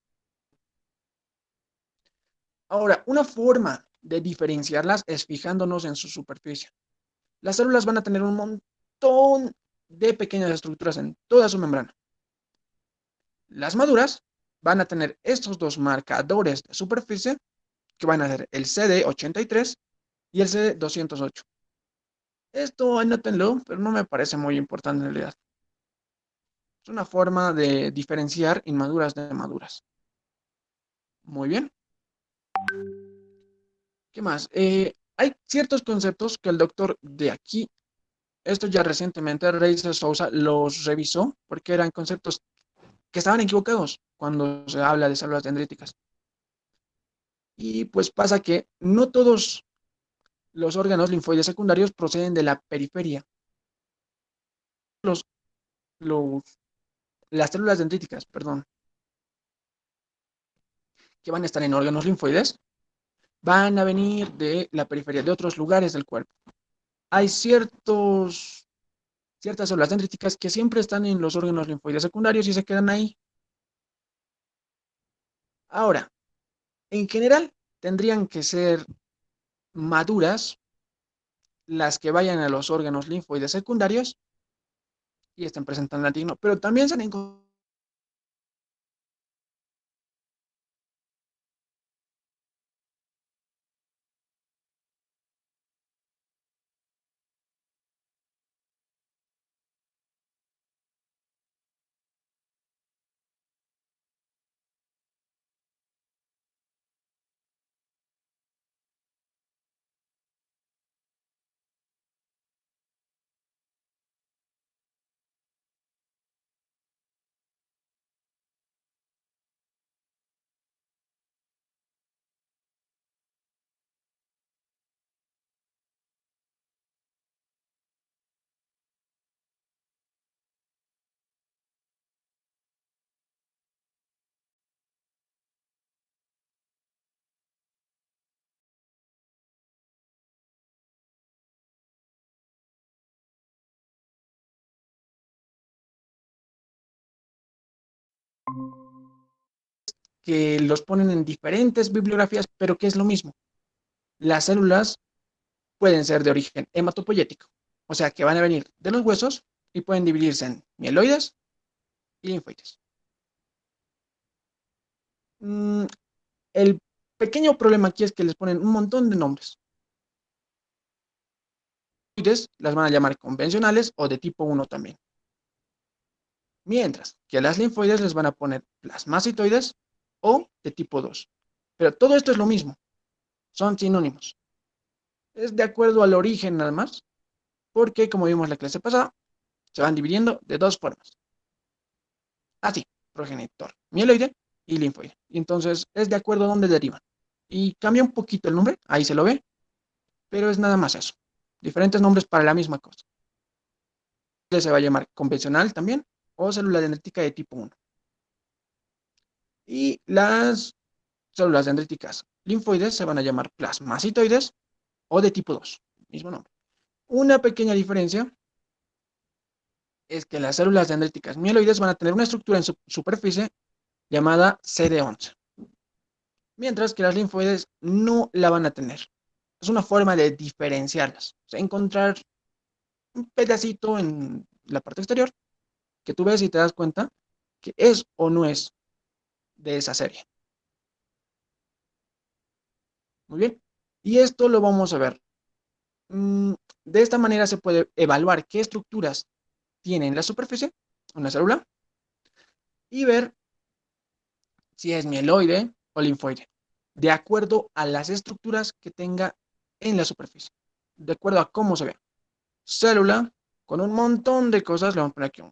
Ahora, una forma de diferenciarlas es fijándonos en su superficie. Las células van a tener un montón de pequeñas estructuras en toda su membrana. Las maduras van a tener estos dos marcadores de superficie, que van a ser el CD83 y el CD208. Esto anótenlo, pero no me parece muy importante en realidad. Es una forma de diferenciar inmaduras de maduras. Muy bien. ¿Qué más? Hay ciertos conceptos que el doctor de aquí, esto ya recientemente, Reiser Sousa, los revisó porque eran conceptos que estaban equivocados cuando se habla de células dendríticas. Y pues pasa que no todos los órganos linfoides secundarios proceden de la periferia. Los, los, las células dendríticas, perdón, que van a estar en órganos linfoides, van a venir de la periferia, de otros lugares del cuerpo. Hay ciertas células dendríticas que siempre están en los órganos linfoides secundarios y se quedan ahí. Ahora, en general, tendrían que ser maduras las que vayan a los órganos linfoides secundarios y estén presentando antígeno, pero también se han encontrado que los ponen en diferentes bibliografías, pero que es lo mismo. Las células pueden ser de origen hematopoyético, o sea que van a venir de los huesos y pueden dividirse en mieloides y linfoides. El pequeño problema aquí es que les ponen un montón de nombres. Las van a llamar convencionales o de tipo 1 también. Mientras que a las linfoides les van a poner plasmacitoides o de tipo 2. Pero todo esto es lo mismo, son sinónimos. Es de acuerdo al origen nada más, porque como vimos la clase pasada, se van dividiendo de dos formas. Así, progenitor mieloide y linfoide. Y entonces es de acuerdo a dónde derivan. Y cambia un poquito el nombre, ahí se lo ve, pero es nada más eso. Diferentes nombres para la misma cosa. Se va a llamar convencional también o célula dendrítica de tipo 1. Y las células dendríticas linfoides se van a llamar plasmacitoides o de tipo 2. Mismo nombre. Una pequeña diferencia es que las células dendríticas mieloides van a tener una estructura en su superficie llamada CD11, mientras que las linfoides no la van a tener. Es una forma de diferenciarlas, o sea, encontrar un pedacito en la parte exterior que tú ves y te das cuenta que es o no es de esa serie. Muy bien. Y esto lo vamos a ver. De esta manera se puede evaluar qué estructuras tiene en la superficie una célula y ver si es mieloide o linfoide, de acuerdo a las estructuras que tenga en la superficie, de acuerdo a cómo se vea. Célula con un montón de cosas, le vamos a poner aquí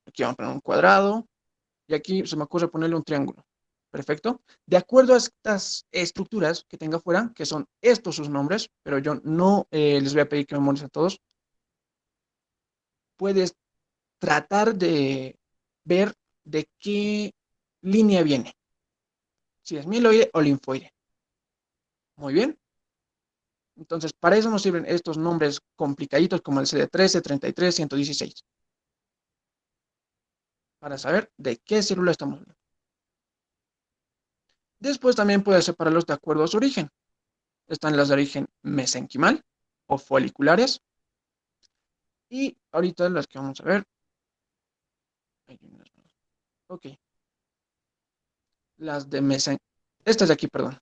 aquí vamos a poner un cuadrado, y aquí se me ocurre ponerle un triángulo. Perfecto. De acuerdo a estas estructuras que tenga afuera, que son estos sus nombres, pero yo no les voy a pedir que memoricen todos, puedes tratar de ver de qué línea viene, si es mieloide o linfoide. Muy bien. Entonces, para eso nos sirven estos nombres complicaditos como el CD13, 33, 116, para saber de qué célula estamos hablando. Después también puedes separarlos de acuerdo a su origen. Están las de origen mesenquimal o foliculares. Y ahorita las que vamos a ver. Ok. Las de estas de aquí, perdón.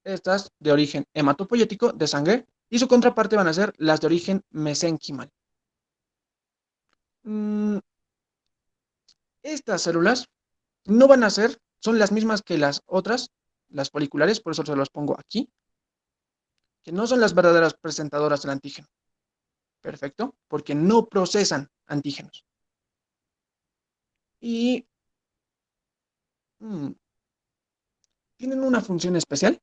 Estas de origen hematopoyético de sangre. Y su contraparte van a ser las de origen mesenquimal. Estas células no van a ser, son las mismas que las otras, las foliculares, por eso se los pongo aquí, que no son las verdaderas presentadoras del antígeno. Perfecto, porque no procesan antígenos. Y tienen una función especial,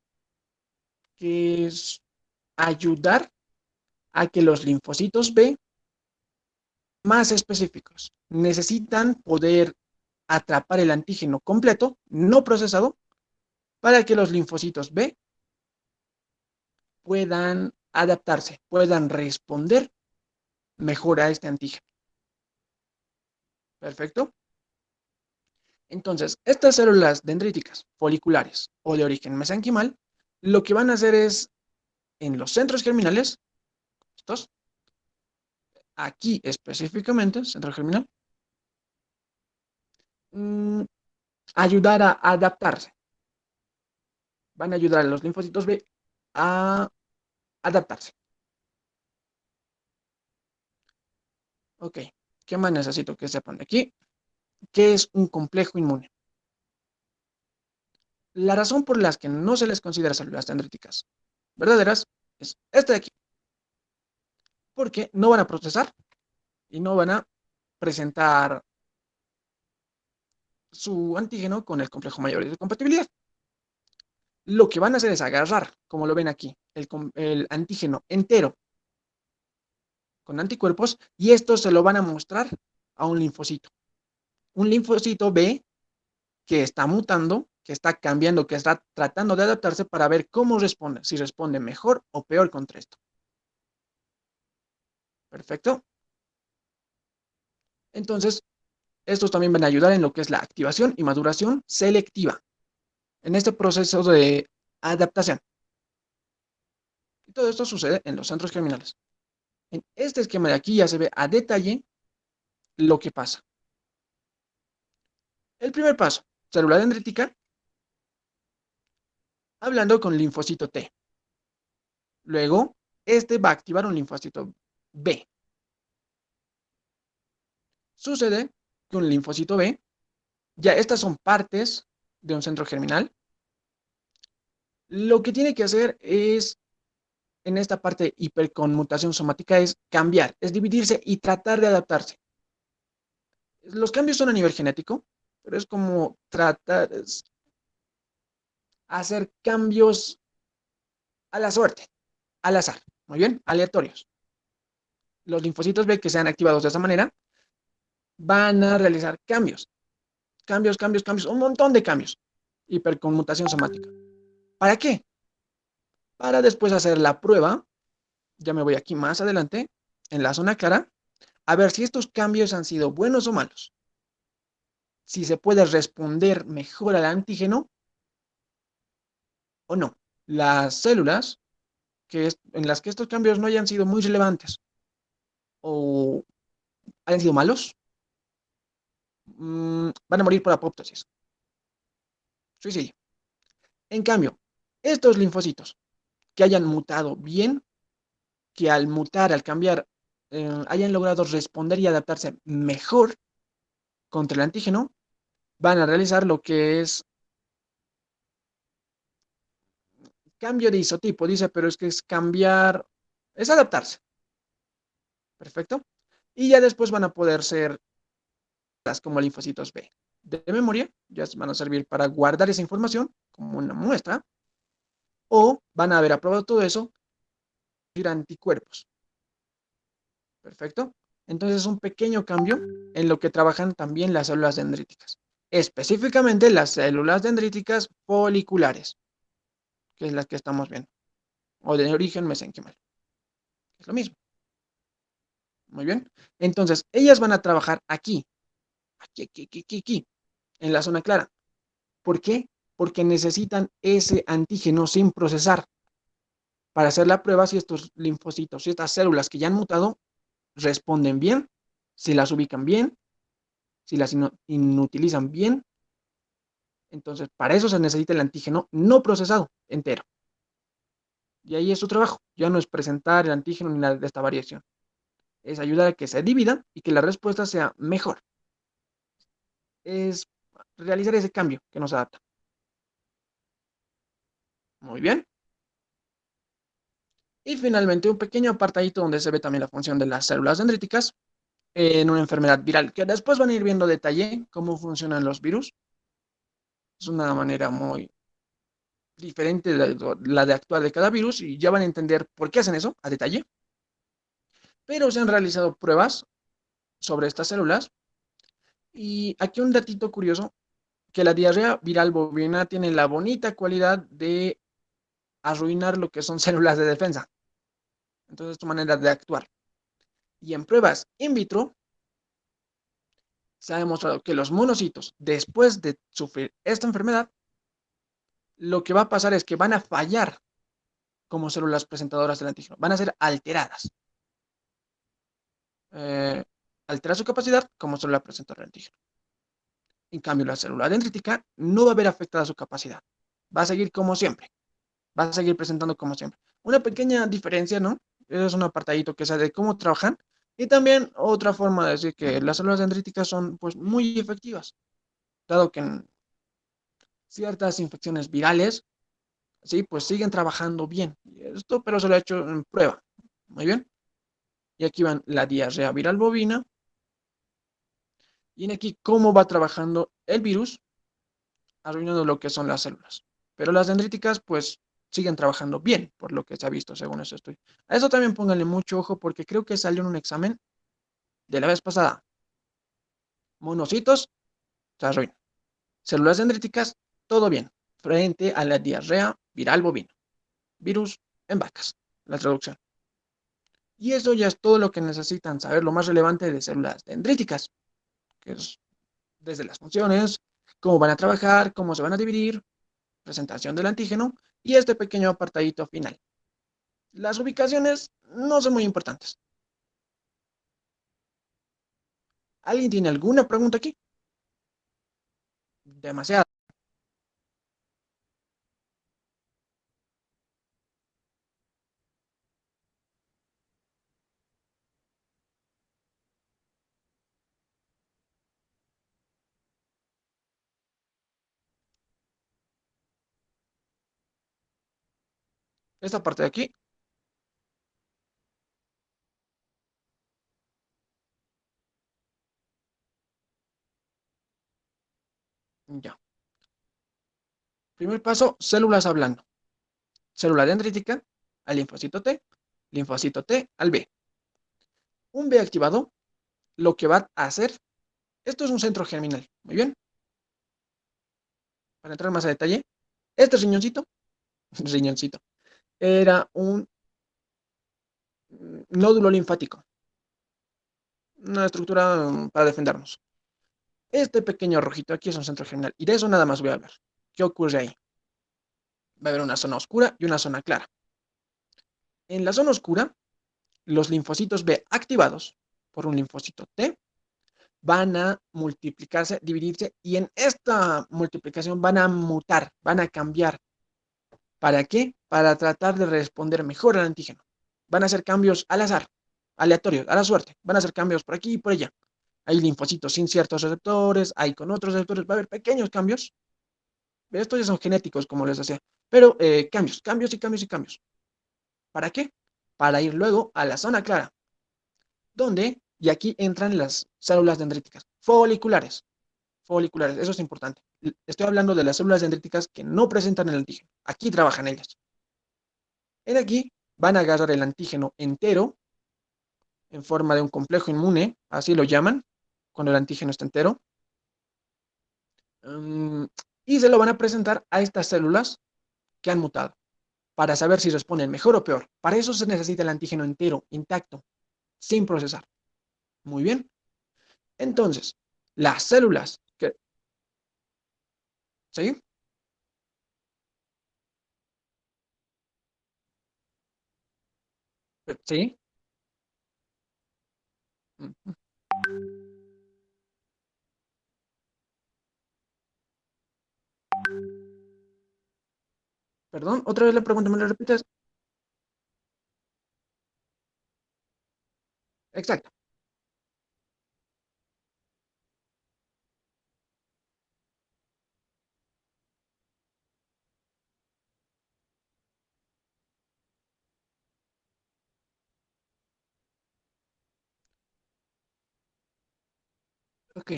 que es ayudar a que los linfocitos B más específicos necesitan poder atrapar el antígeno completo, no procesado, para que los linfocitos B puedan adaptarse, puedan responder mejor a este antígeno. Perfecto. Entonces, estas células dendríticas, foliculares o de origen mesenquimal, lo que van a hacer es, en los centros germinales, estos, aquí específicamente, centro germinal, ayudar a adaptarse. Van a ayudar a los linfocitos B a adaptarse. Ok, ¿qué más necesito que sepan de aquí? ¿Qué es un complejo inmune? La razón por la que no se les considera células dendríticas verdaderas es esta de aquí. Porque no van a procesar y no van a presentar su antígeno con el complejo mayor de compatibilidad. Lo que van a hacer es agarrar, como lo ven aquí, el antígeno entero con anticuerpos y esto se lo van a mostrar a un linfocito. Un linfocito B que está mutando, que está cambiando, que está tratando de adaptarse para ver cómo responde, si responde mejor o peor contra esto. Perfecto. Entonces, estos también van a ayudar en lo que es la activación y maduración selectiva, en este proceso de adaptación. Y todo esto sucede en los centros germinales. En este esquema de aquí ya se ve a detalle lo que pasa. El primer paso, célula dendrítica, hablando con linfocito T. Luego, este va a activar un linfocito B. Sucede que un linfocito B, ya estas son partes de un centro germinal, lo que tiene que hacer es, en esta parte de hiperconmutación somática, es cambiar, es dividirse y tratar de adaptarse. Los cambios son a nivel genético, pero es como tratar, es hacer cambios a la suerte, al azar, muy bien, aleatorios. Los linfocitos B que sean activados de esa manera van a realizar cambios, cambios, un montón de cambios. Hiperconmutación somática. ¿Para qué? Para después hacer la prueba, ya me voy aquí más adelante, en la zona clara, a ver si estos cambios han sido buenos o malos. Si se puede responder mejor al antígeno o no. Las células en las que estos cambios no hayan sido muy relevantes o hayan sido malos, van a morir por apoptosis. suicidio. En cambio, estos linfocitos que hayan mutado bien, que al mutar, al cambiar, hayan logrado responder y adaptarse mejor contra el antígeno, van a realizar lo que es cambio de isotipo, dice, pero es que es cambiar, es adaptarse. Perfecto. Y ya después van a poder ser como linfocitos B de memoria, ya van a servir para guardar esa información como una muestra, o van a haber aprobado todo eso, y anticuerpos. Perfecto. Entonces es un pequeño cambio en lo que trabajan también las células dendríticas. Específicamente las células dendríticas foliculares, que es las que estamos viendo. O de origen mesenquimal. Es lo mismo. Muy bien. Entonces, ellas van a trabajar aquí, aquí, en la zona clara. ¿Por qué? Porque necesitan ese antígeno sin procesar para hacer la prueba si estos linfocitos, si estas células que ya han mutado responden bien, si las ubican bien, si las inutilizan bien. Entonces, para eso se necesita el antígeno no procesado, entero. Y ahí es su trabajo. Ya no es presentar el antígeno ni nada de esta variación. Es ayudar a que se dividan y que la respuesta sea mejor. Es realizar ese cambio que nos adapta. Muy bien. Y finalmente un pequeño apartadito donde se ve también la función de las células dendríticas en una enfermedad viral, que después van a ir viendo detalle cómo funcionan los virus. Es una manera muy diferente la de actuar de cada virus y ya van a entender por qué hacen eso a detalle. Pero se han realizado pruebas sobre estas células y aquí un datito curioso, que la diarrea viral bovina tiene la bonita cualidad de arruinar lo que son células de defensa. Entonces, es tu manera de actuar. Y en pruebas in vitro, se ha demostrado que los monocitos, después de sufrir esta enfermedad, lo que va a pasar es que van a fallar como células presentadoras del antígeno, van a ser alteradas. Eh, altera su capacidad como célula presentadora del antígeno. En cambio, la célula dendrítica no va a ver afectada su capacidad. Va a seguir como siempre. Va a seguir presentando como siempre. Una pequeña diferencia, ¿no? Es un apartadito que sabe de cómo trabajan. Y también otra forma de decir que las células dendríticas son pues muy efectivas, dado que en ciertas infecciones virales, sí, pues siguen trabajando bien. Esto, pero se lo ha hecho en prueba. Muy bien. Y aquí van la diarrea viral bovina. Y en aquí cómo va trabajando el virus, arruinando lo que son las células. Pero las dendríticas, pues, siguen trabajando bien, por lo que se ha visto según ese estudio. A eso también pónganle mucho ojo porque creo que salió en un examen de la vez pasada. Monocitos, se arruinan. Células dendríticas, todo bien. Frente a la diarrea viral bovina. Virus en vacas. La traducción. Y eso ya es todo lo que necesitan saber, lo más relevante de células dendríticas, que es desde las funciones, cómo van a trabajar, cómo se van a dividir, presentación del antígeno y este pequeño apartadito final. Las ubicaciones no son muy importantes. ¿Alguien tiene alguna pregunta aquí? Demasiado. Esta parte de aquí, ya. Primer paso, células hablando. Célula dendrítica al linfocito T al B. Un B activado, lo que va a hacer, esto es un centro germinal, muy bien. Para entrar más a detalle, este riñoncito, riñoncito, era un nódulo linfático, una estructura para defendernos. Este pequeño rojito aquí es un centro germinal y de eso nada más voy a hablar. ¿Qué ocurre ahí? Va a haber una zona oscura y una zona clara. En la zona oscura, los linfocitos B activados por un linfocito T van a multiplicarse, dividirse y en esta multiplicación van a mutar, van a cambiar. ¿Para qué? Para tratar de responder mejor al antígeno. Van a hacer cambios al azar, aleatorios, a la suerte. Van a hacer cambios por aquí y por allá. Hay linfocitos sin ciertos receptores, hay con otros receptores, va a haber pequeños cambios. Estos ya son genéticos, como les decía. Pero cambios, cambios y cambios y cambios. ¿Para qué? Para ir luego a la zona clara, donde, y aquí entran las células dendríticas, foliculares. Foliculares, eso es importante. Estoy hablando de las células dendríticas que no presentan el antígeno. Aquí trabajan ellas. En aquí van a agarrar el antígeno entero en forma de un complejo inmune, así lo llaman, cuando el antígeno está entero, y se lo van a presentar a estas células que han mutado para saber si responden mejor o peor. Para eso se necesita el antígeno entero, intacto, sin procesar. Muy bien. Entonces, las células que... ¿Sí? ¿Sí? Perdón, otra vez la pregunta, ¿me lo repites? Exacto. Ok.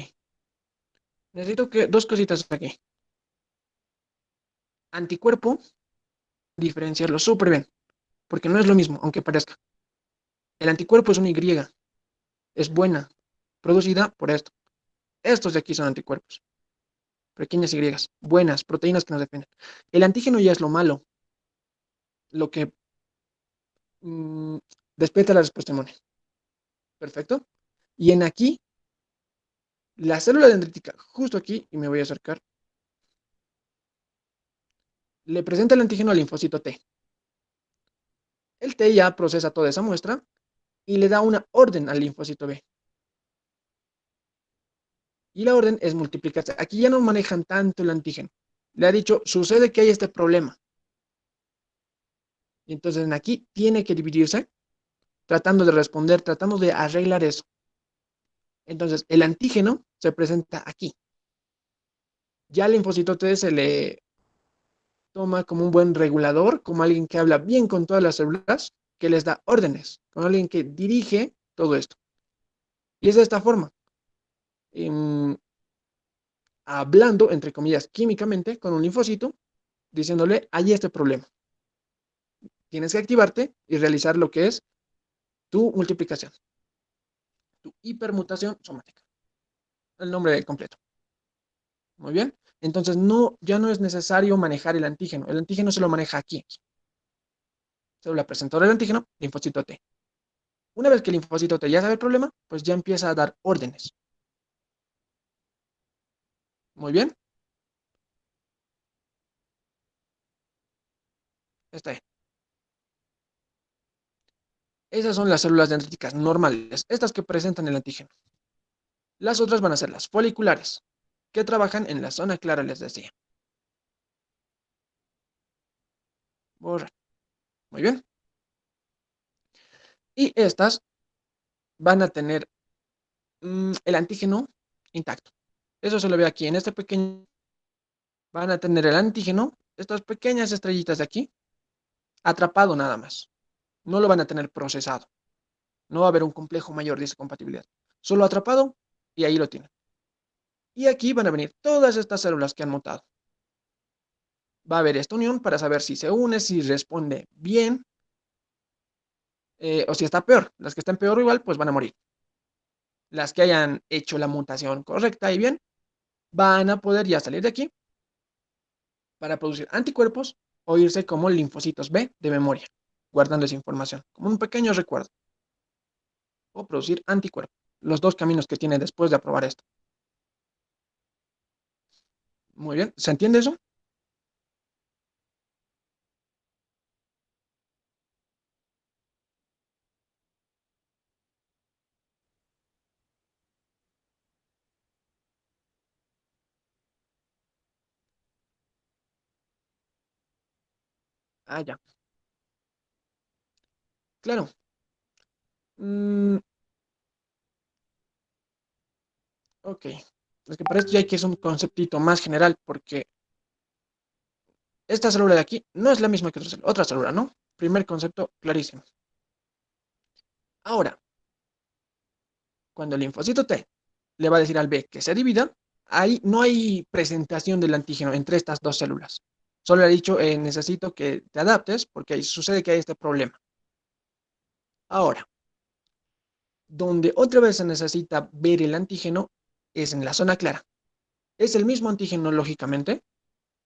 Necesito que dos cositas aquí. Anticuerpo, diferenciarlo súper bien, porque no es lo mismo, aunque parezca. El anticuerpo es una Y, es buena, producida por esto. Estos de aquí son anticuerpos, pequeñas Y, buenas, proteínas que nos defienden. El antígeno ya es lo malo, lo que mmm, despierta la respuesta inmune. Perfecto. Y en aquí, la célula dendrítica, justo aquí, y me voy a acercar, le presenta el antígeno al linfocito T. El T ya procesa toda esa muestra y le da una orden al linfocito B. Y la orden es multiplicarse. Aquí ya no manejan tanto el antígeno. Le ha dicho, sucede que hay este problema. Y entonces en aquí tiene que dividirse, tratando de responder, tratando de arreglar eso. Entonces el antígeno se presenta aquí. Ya el linfocito T se le toma como un buen regulador, como alguien que habla bien con todas las células, que les da órdenes, como alguien que dirige todo esto. Y es de esta forma, hablando, entre comillas, químicamente con un linfocito, diciéndole, hay este problema. Tienes que activarte y realizar lo que es tu multiplicación, tu hipermutación somática. El nombre completo. Muy bien. Entonces, no, ya no es necesario manejar el antígeno. El antígeno se lo maneja aquí. Célula presentadora del antígeno, linfocito T. Una vez que el linfocito T ya sabe el problema, pues ya empieza a dar órdenes. Muy bien. Está bien. Esas son las células dendríticas normales, estas que presentan el antígeno. Las otras van a ser las foliculares, que trabajan en la zona clara, les decía. Borrar. Muy bien. Y estas van a tener el antígeno intacto. Eso se lo ve aquí en este pequeño. Van a tener el antígeno, estas pequeñas estrellitas de aquí, atrapado nada más. No lo van a tener procesado. No va a haber un complejo mayor de compatibilidad. Solo atrapado y ahí lo tienen. Y aquí van a venir todas estas células que han mutado. Va a haber esta unión para saber si se une, si responde bien o si está peor. Las que estén peor o igual, pues van a morir. Las que hayan hecho la mutación correcta y bien, van a poder ya salir de aquí para producir anticuerpos o irse como linfocitos B de memoria, guardando esa información, como un pequeño recuerdo, o producir anticuerpos. Los dos caminos que tiene después de aprobar esto. Muy bien, ¿se entiende eso? Ah, ya. Claro. Mm, ok. Es que para esto ya hay que es un conceptito más general, porque esta célula de aquí no es la misma que otra célula, ¿no? Primer concepto clarísimo. Ahora, cuando el linfocito T le va a decir al B que se divida, ahí no hay presentación del antígeno entre estas dos células. Solo le ha dicho, necesito que te adaptes porque sucede que hay este problema. Ahora, donde otra vez se necesita ver el antígeno es en la zona clara. Es el mismo antígeno, lógicamente.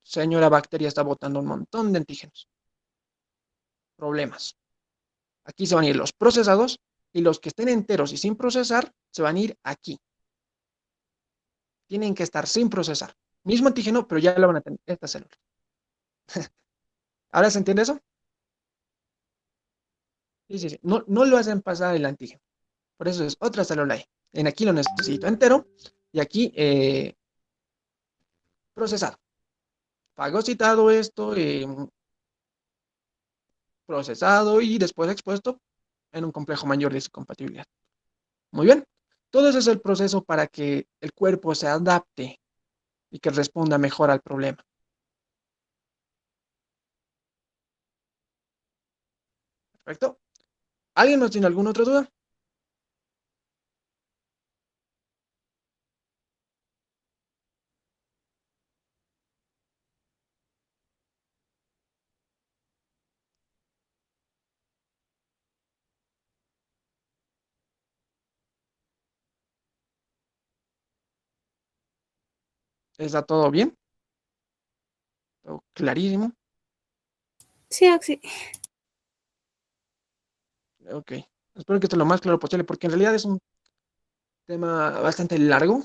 Señora bacteria está botando un montón de antígenos. Problemas. Aquí se van a ir los procesados y los que estén enteros y sin procesar se van a ir aquí. Tienen que estar sin procesar. Mismo antígeno, pero ya lo van a tener estas células. ¿Ahora se entiende eso? Sí, sí, sí. No, no lo hacen pasar el antígeno. Por eso es otra célula ahí. En aquí lo necesito entero y aquí procesado. Fagocitado esto, procesado y después expuesto en un complejo mayor de compatibilidad. Muy bien. Todo ese es el proceso para que el cuerpo se adapte y que responda mejor al problema. ¿Perfecto? ¿Alguien más tiene alguna otra duda? ¿Está todo bien? ¿Todo clarísimo? Sí, Axi. Ok. Espero que esté lo más claro posible porque en realidad es un tema bastante largo.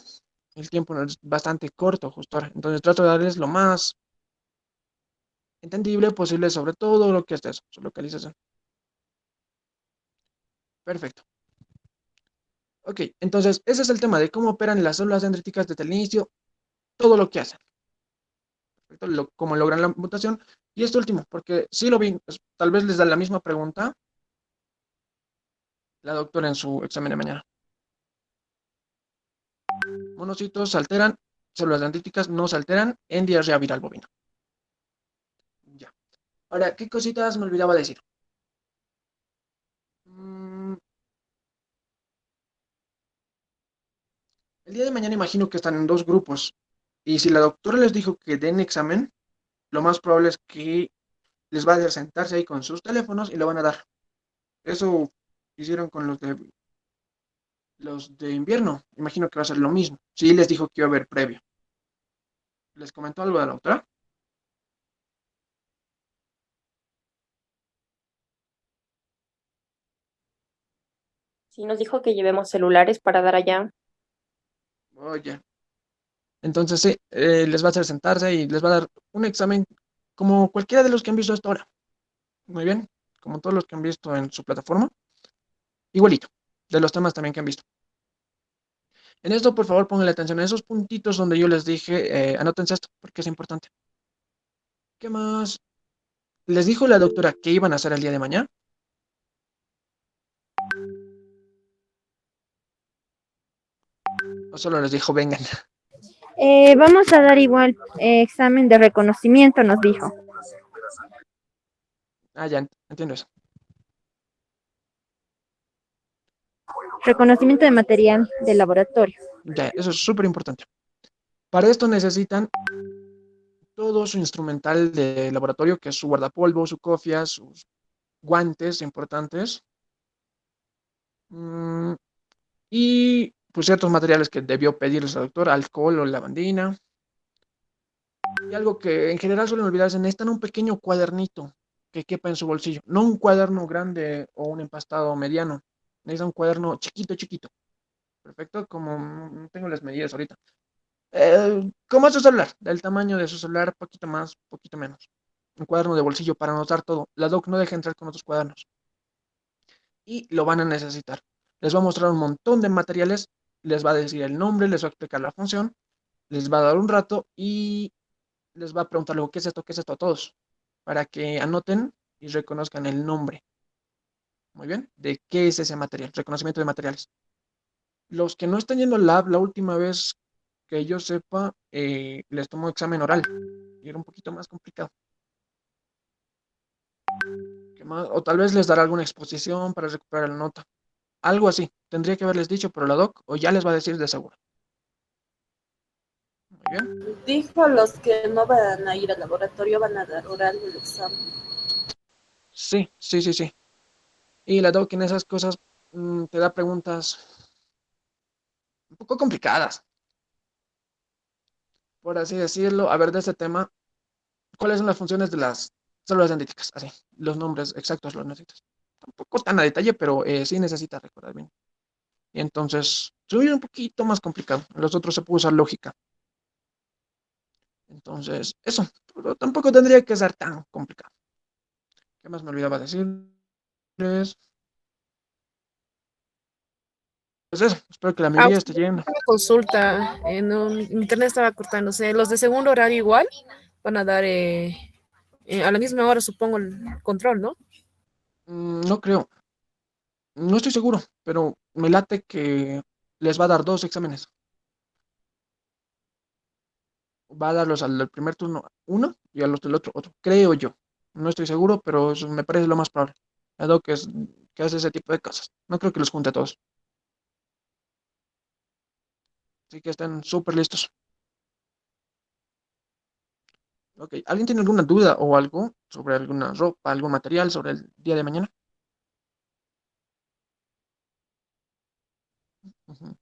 El tiempo es bastante corto justo ahora. Entonces trato de darles lo más entendible posible sobre todo lo que es eso, su localización. Perfecto. Ok, entonces ese es el tema de cómo operan las células dendríticas desde el inicio, todo lo que hacen. Perfecto, cómo logran la mutación. Y esto último, porque sí lo vi, pues, tal vez les da la misma pregunta la doctora en su examen de mañana. Monocitos se alteran, células dendríticas no se alteran en diarrea viral bovina. Ya. Ahora, ¿qué cositas me olvidaba decir? Mm, el día de mañana imagino que están en dos grupos. Y si la doctora les dijo que den examen, lo más probable es que les va a hacer sentarse ahí con sus teléfonos y lo van a dar. Eso hicieron con los de invierno. Imagino que va a ser lo mismo. Sí, les dijo que iba a haber previo. ¿Les comentó algo de la doctora? Sí, nos dijo que llevemos celulares para dar allá. Oye. Entonces sí, les va a hacer sentarse y les va a dar un examen como cualquiera de los que han visto hasta ahora. Muy bien, como todos los que han visto en su plataforma. Igualito, de los temas también que han visto. En esto, por favor, pónganle atención a esos puntitos donde yo les dije, anótense esto, porque es importante. ¿Qué más? ¿Les dijo la doctora qué iban a hacer el día de mañana? ¿O solo les dijo, vengan? Vamos a dar igual examen de reconocimiento, nos dijo. Ah, ya, entiendo eso. Reconocimiento de material de laboratorio. Ya, eso es súper importante. Para esto necesitan todo su instrumental de laboratorio, que es su guardapolvo, su cofia, sus guantes importantes. mm, y pues ciertos materiales que debió pedirles al doctor, alcohol o lavandina. Y algo que en general suelen olvidarse, necesitan un pequeño cuadernito que quepa en su bolsillo. No un cuaderno grande o un empastado mediano. Necesitan un cuaderno chiquito, chiquito. Perfecto, como tengo las medidas ahorita. Como su celular, del tamaño de su celular, poquito más, poquito menos. Un cuaderno de bolsillo para anotar todo. La doc no deja entrar con otros cuadernos. Y lo van a necesitar. Les va a mostrar un montón de materiales, les va a decir el nombre, les va a explicar la función, les va a dar un rato y les va a preguntar luego, ¿qué es esto? ¿Qué es esto? A todos. para que anoten y reconozcan el nombre. Muy bien, ¿de qué es ese material? Reconocimiento de materiales. Los que no están yendo al lab, la última vez que yo sepa, les tomó examen oral y era un poquito más complicado. ¿Qué más? O tal vez les dará alguna exposición para recuperar la nota. Algo así. Tendría que haberles dicho, pero la doc o ya les va a decir de seguro. Muy bien. Dijo los que no van a ir al laboratorio van a dar oral el examen. Sí, sí, sí, sí. Y la doc en esas cosas te da preguntas un poco complicadas, por así decirlo. A ver, de este tema, ¿cuáles son las funciones de las células dendríticas? Así, los nombres exactos los necesitas. Tampoco tan a detalle, pero sí necesitas recordar bien. Y entonces, soy un poquito más complicado. En los otros se puede usar lógica. Entonces, eso. Pero tampoco tendría que ser tan complicado. ¿Qué más me olvidaba decirles? Pues eso, espero que la mayoría esté yendo. Una consulta, no, mi internet estaba cortándose. Los de segundo horario igual van a dar a la misma hora, supongo, el control, ¿no? No creo, no estoy seguro, pero me late que les va a dar dos exámenes. Va a darlos al del primer turno uno y a los del otro otro, creo yo. No estoy seguro, pero eso me parece lo más probable. Dado que hace ese tipo de cosas. No creo que los junte a todos. Así que estén súper listos. Ok, ¿alguien tiene alguna duda o algo sobre alguna ropa, algún material sobre el día de mañana? Ujú.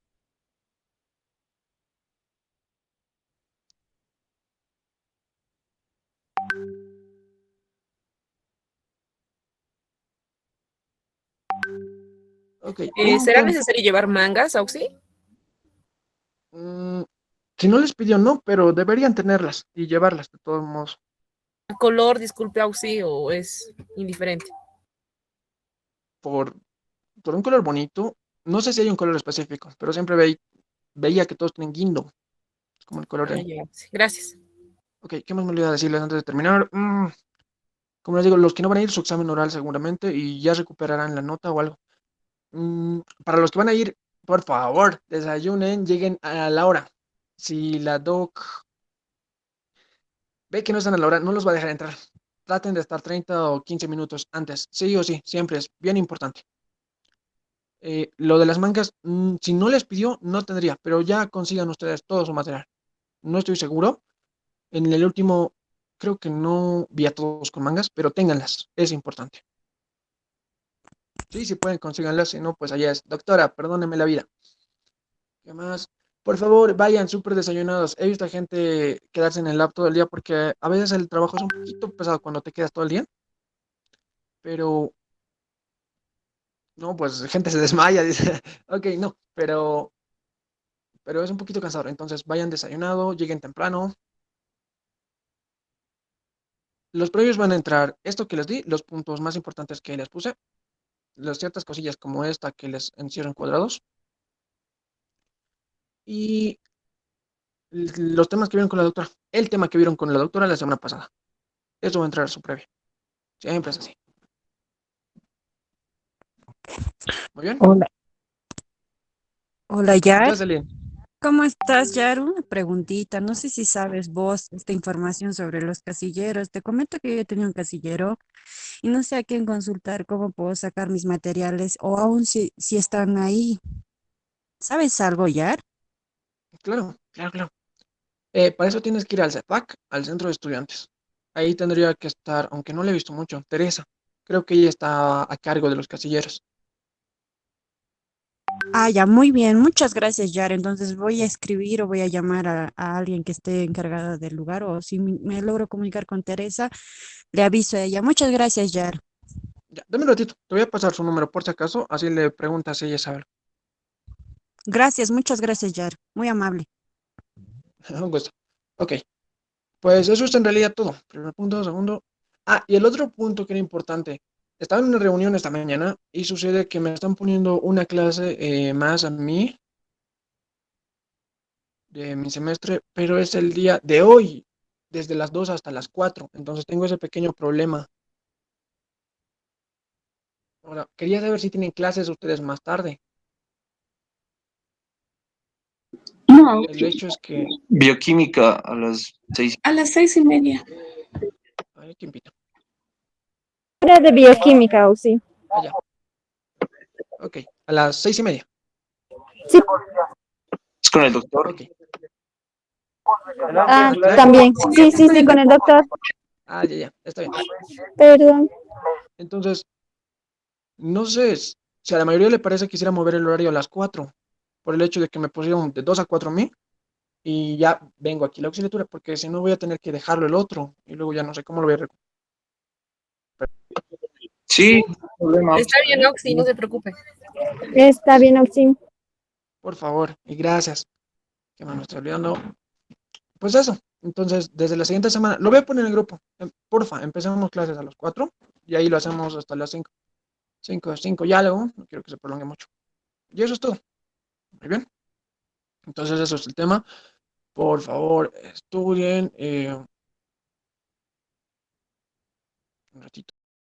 Ok, ¿Será entonces, necesario llevar mangas, Auxi? mm, si no les pidió, no, pero deberían tenerlas y llevarlas de todos modos. ¿Color, disculpe, Auxi, o es indiferente? Por, por un color bonito, no sé si hay un color específico, pero siempre veía que todos tienen guindo, es como el color de Ah, ahí. ya, Auxi. Gracias. Ok, ¿qué más me olvidé decirles antes de terminar? Como les digo, los que no van a ir, su examen oral seguramente y ya recuperarán la nota o algo. Para los que van a ir, por favor, desayunen, lleguen a la hora. Si la doc ve que no están a la hora, no los va a dejar entrar. Traten de estar 30 o 15 minutos antes. Sí o sí, siempre es bien importante. Lo de las mangas, si no les pidió, no tendría, pero ya consigan ustedes todo su material. No estoy seguro. En el último, creo que no vi a todos con mangas, pero ténganlas, es importante. Sí, si pueden, consíganlas, si no, pues allá es. Doctora, perdóneme la vida. ¿Qué más? Por favor, vayan súper desayunados. He visto a gente quedarse en el lab todo el día porque a veces el trabajo es un poquito pesado cuando te quedas todo el día, pero no, pues gente se desmaya, dice. Ok, no, pero es un poquito cansador. Entonces, vayan desayunado, lleguen temprano. Los previos van a entrar, esto que les di, los puntos más importantes que les puse, las ciertas cosillas como esta que les encierran cuadrados, y los temas que vieron con la doctora. El tema que vieron con la doctora la semana pasada. Eso va a entrar a su previa. Siempre es así. Muy bien. Hola, hola Yar. Jocelyn. ¿Cómo estás, Yar? Una preguntita. No sé si sabes vos esta información sobre los casilleros. Te comento que yo tenía un casillero y no sé a quién consultar cómo puedo sacar mis materiales o aún si están ahí. ¿Sabes algo, Yar? Claro, claro, claro. Para eso tienes que ir al CEPAC, al centro de estudiantes. Ahí tendría que estar, aunque no le he visto mucho, Teresa. Creo que ella está a cargo de los casilleros. Ah, ya, muy bien. Muchas gracias, Yar. Entonces voy a escribir o voy a llamar a alguien que esté encargado del lugar o si me logro comunicar con Teresa, le aviso a ella. Muchas gracias, Yar. Ya, dame un ratito, te voy a pasar su número por si acaso, así le preguntas si ella sabe algo. Gracias, muchas gracias, Yar. Muy amable. Un gusto. Ok, pues eso es en realidad todo. Primer punto, segundo. Ah, y el otro punto que era importante. Estaba en una reunión esta mañana y sucede que me están poniendo una clase más a mí de mi semestre, pero es el día de hoy. desde las 2 hasta las 4. Entonces tengo ese pequeño problema. Ahora, quería saber si tienen clases ustedes más tarde. No, El hecho es que... Bioquímica a las 6. a las 6:30. Ay, ¿quién pita? Era de bioquímica, o sí. Allá. Ok, a las 6:30. Sí. ¿Es con el doctor? Ok. Ah, ¿Claro? también. Sí, sí, sí, con el doctor. Ah, ya, está bien. Perdón. Entonces, no sé si a la mayoría le parece que quisiera mover el horario a las 4, por el hecho de que me pusieron de 2 a 4 a mí, y ya vengo aquí a la auxiliatura, porque si no voy a tener que dejarlo el otro, y luego ya no sé cómo lo voy a recuperar. Sí, no hay problema. Está bien, Oxy, no se preocupe. Está bien, Oxy. Por favor, y gracias. Que me lo estoy olvidando. Pues eso. Entonces, desde la siguiente semana, lo voy a poner en el grupo. Porfa, empecemos clases a las 4 y ahí lo hacemos hasta las 5. 5 y algo. No quiero que se prolongue mucho. Y eso es todo. Muy bien. Entonces, eso es el tema. Por favor, estudien. Un ratito.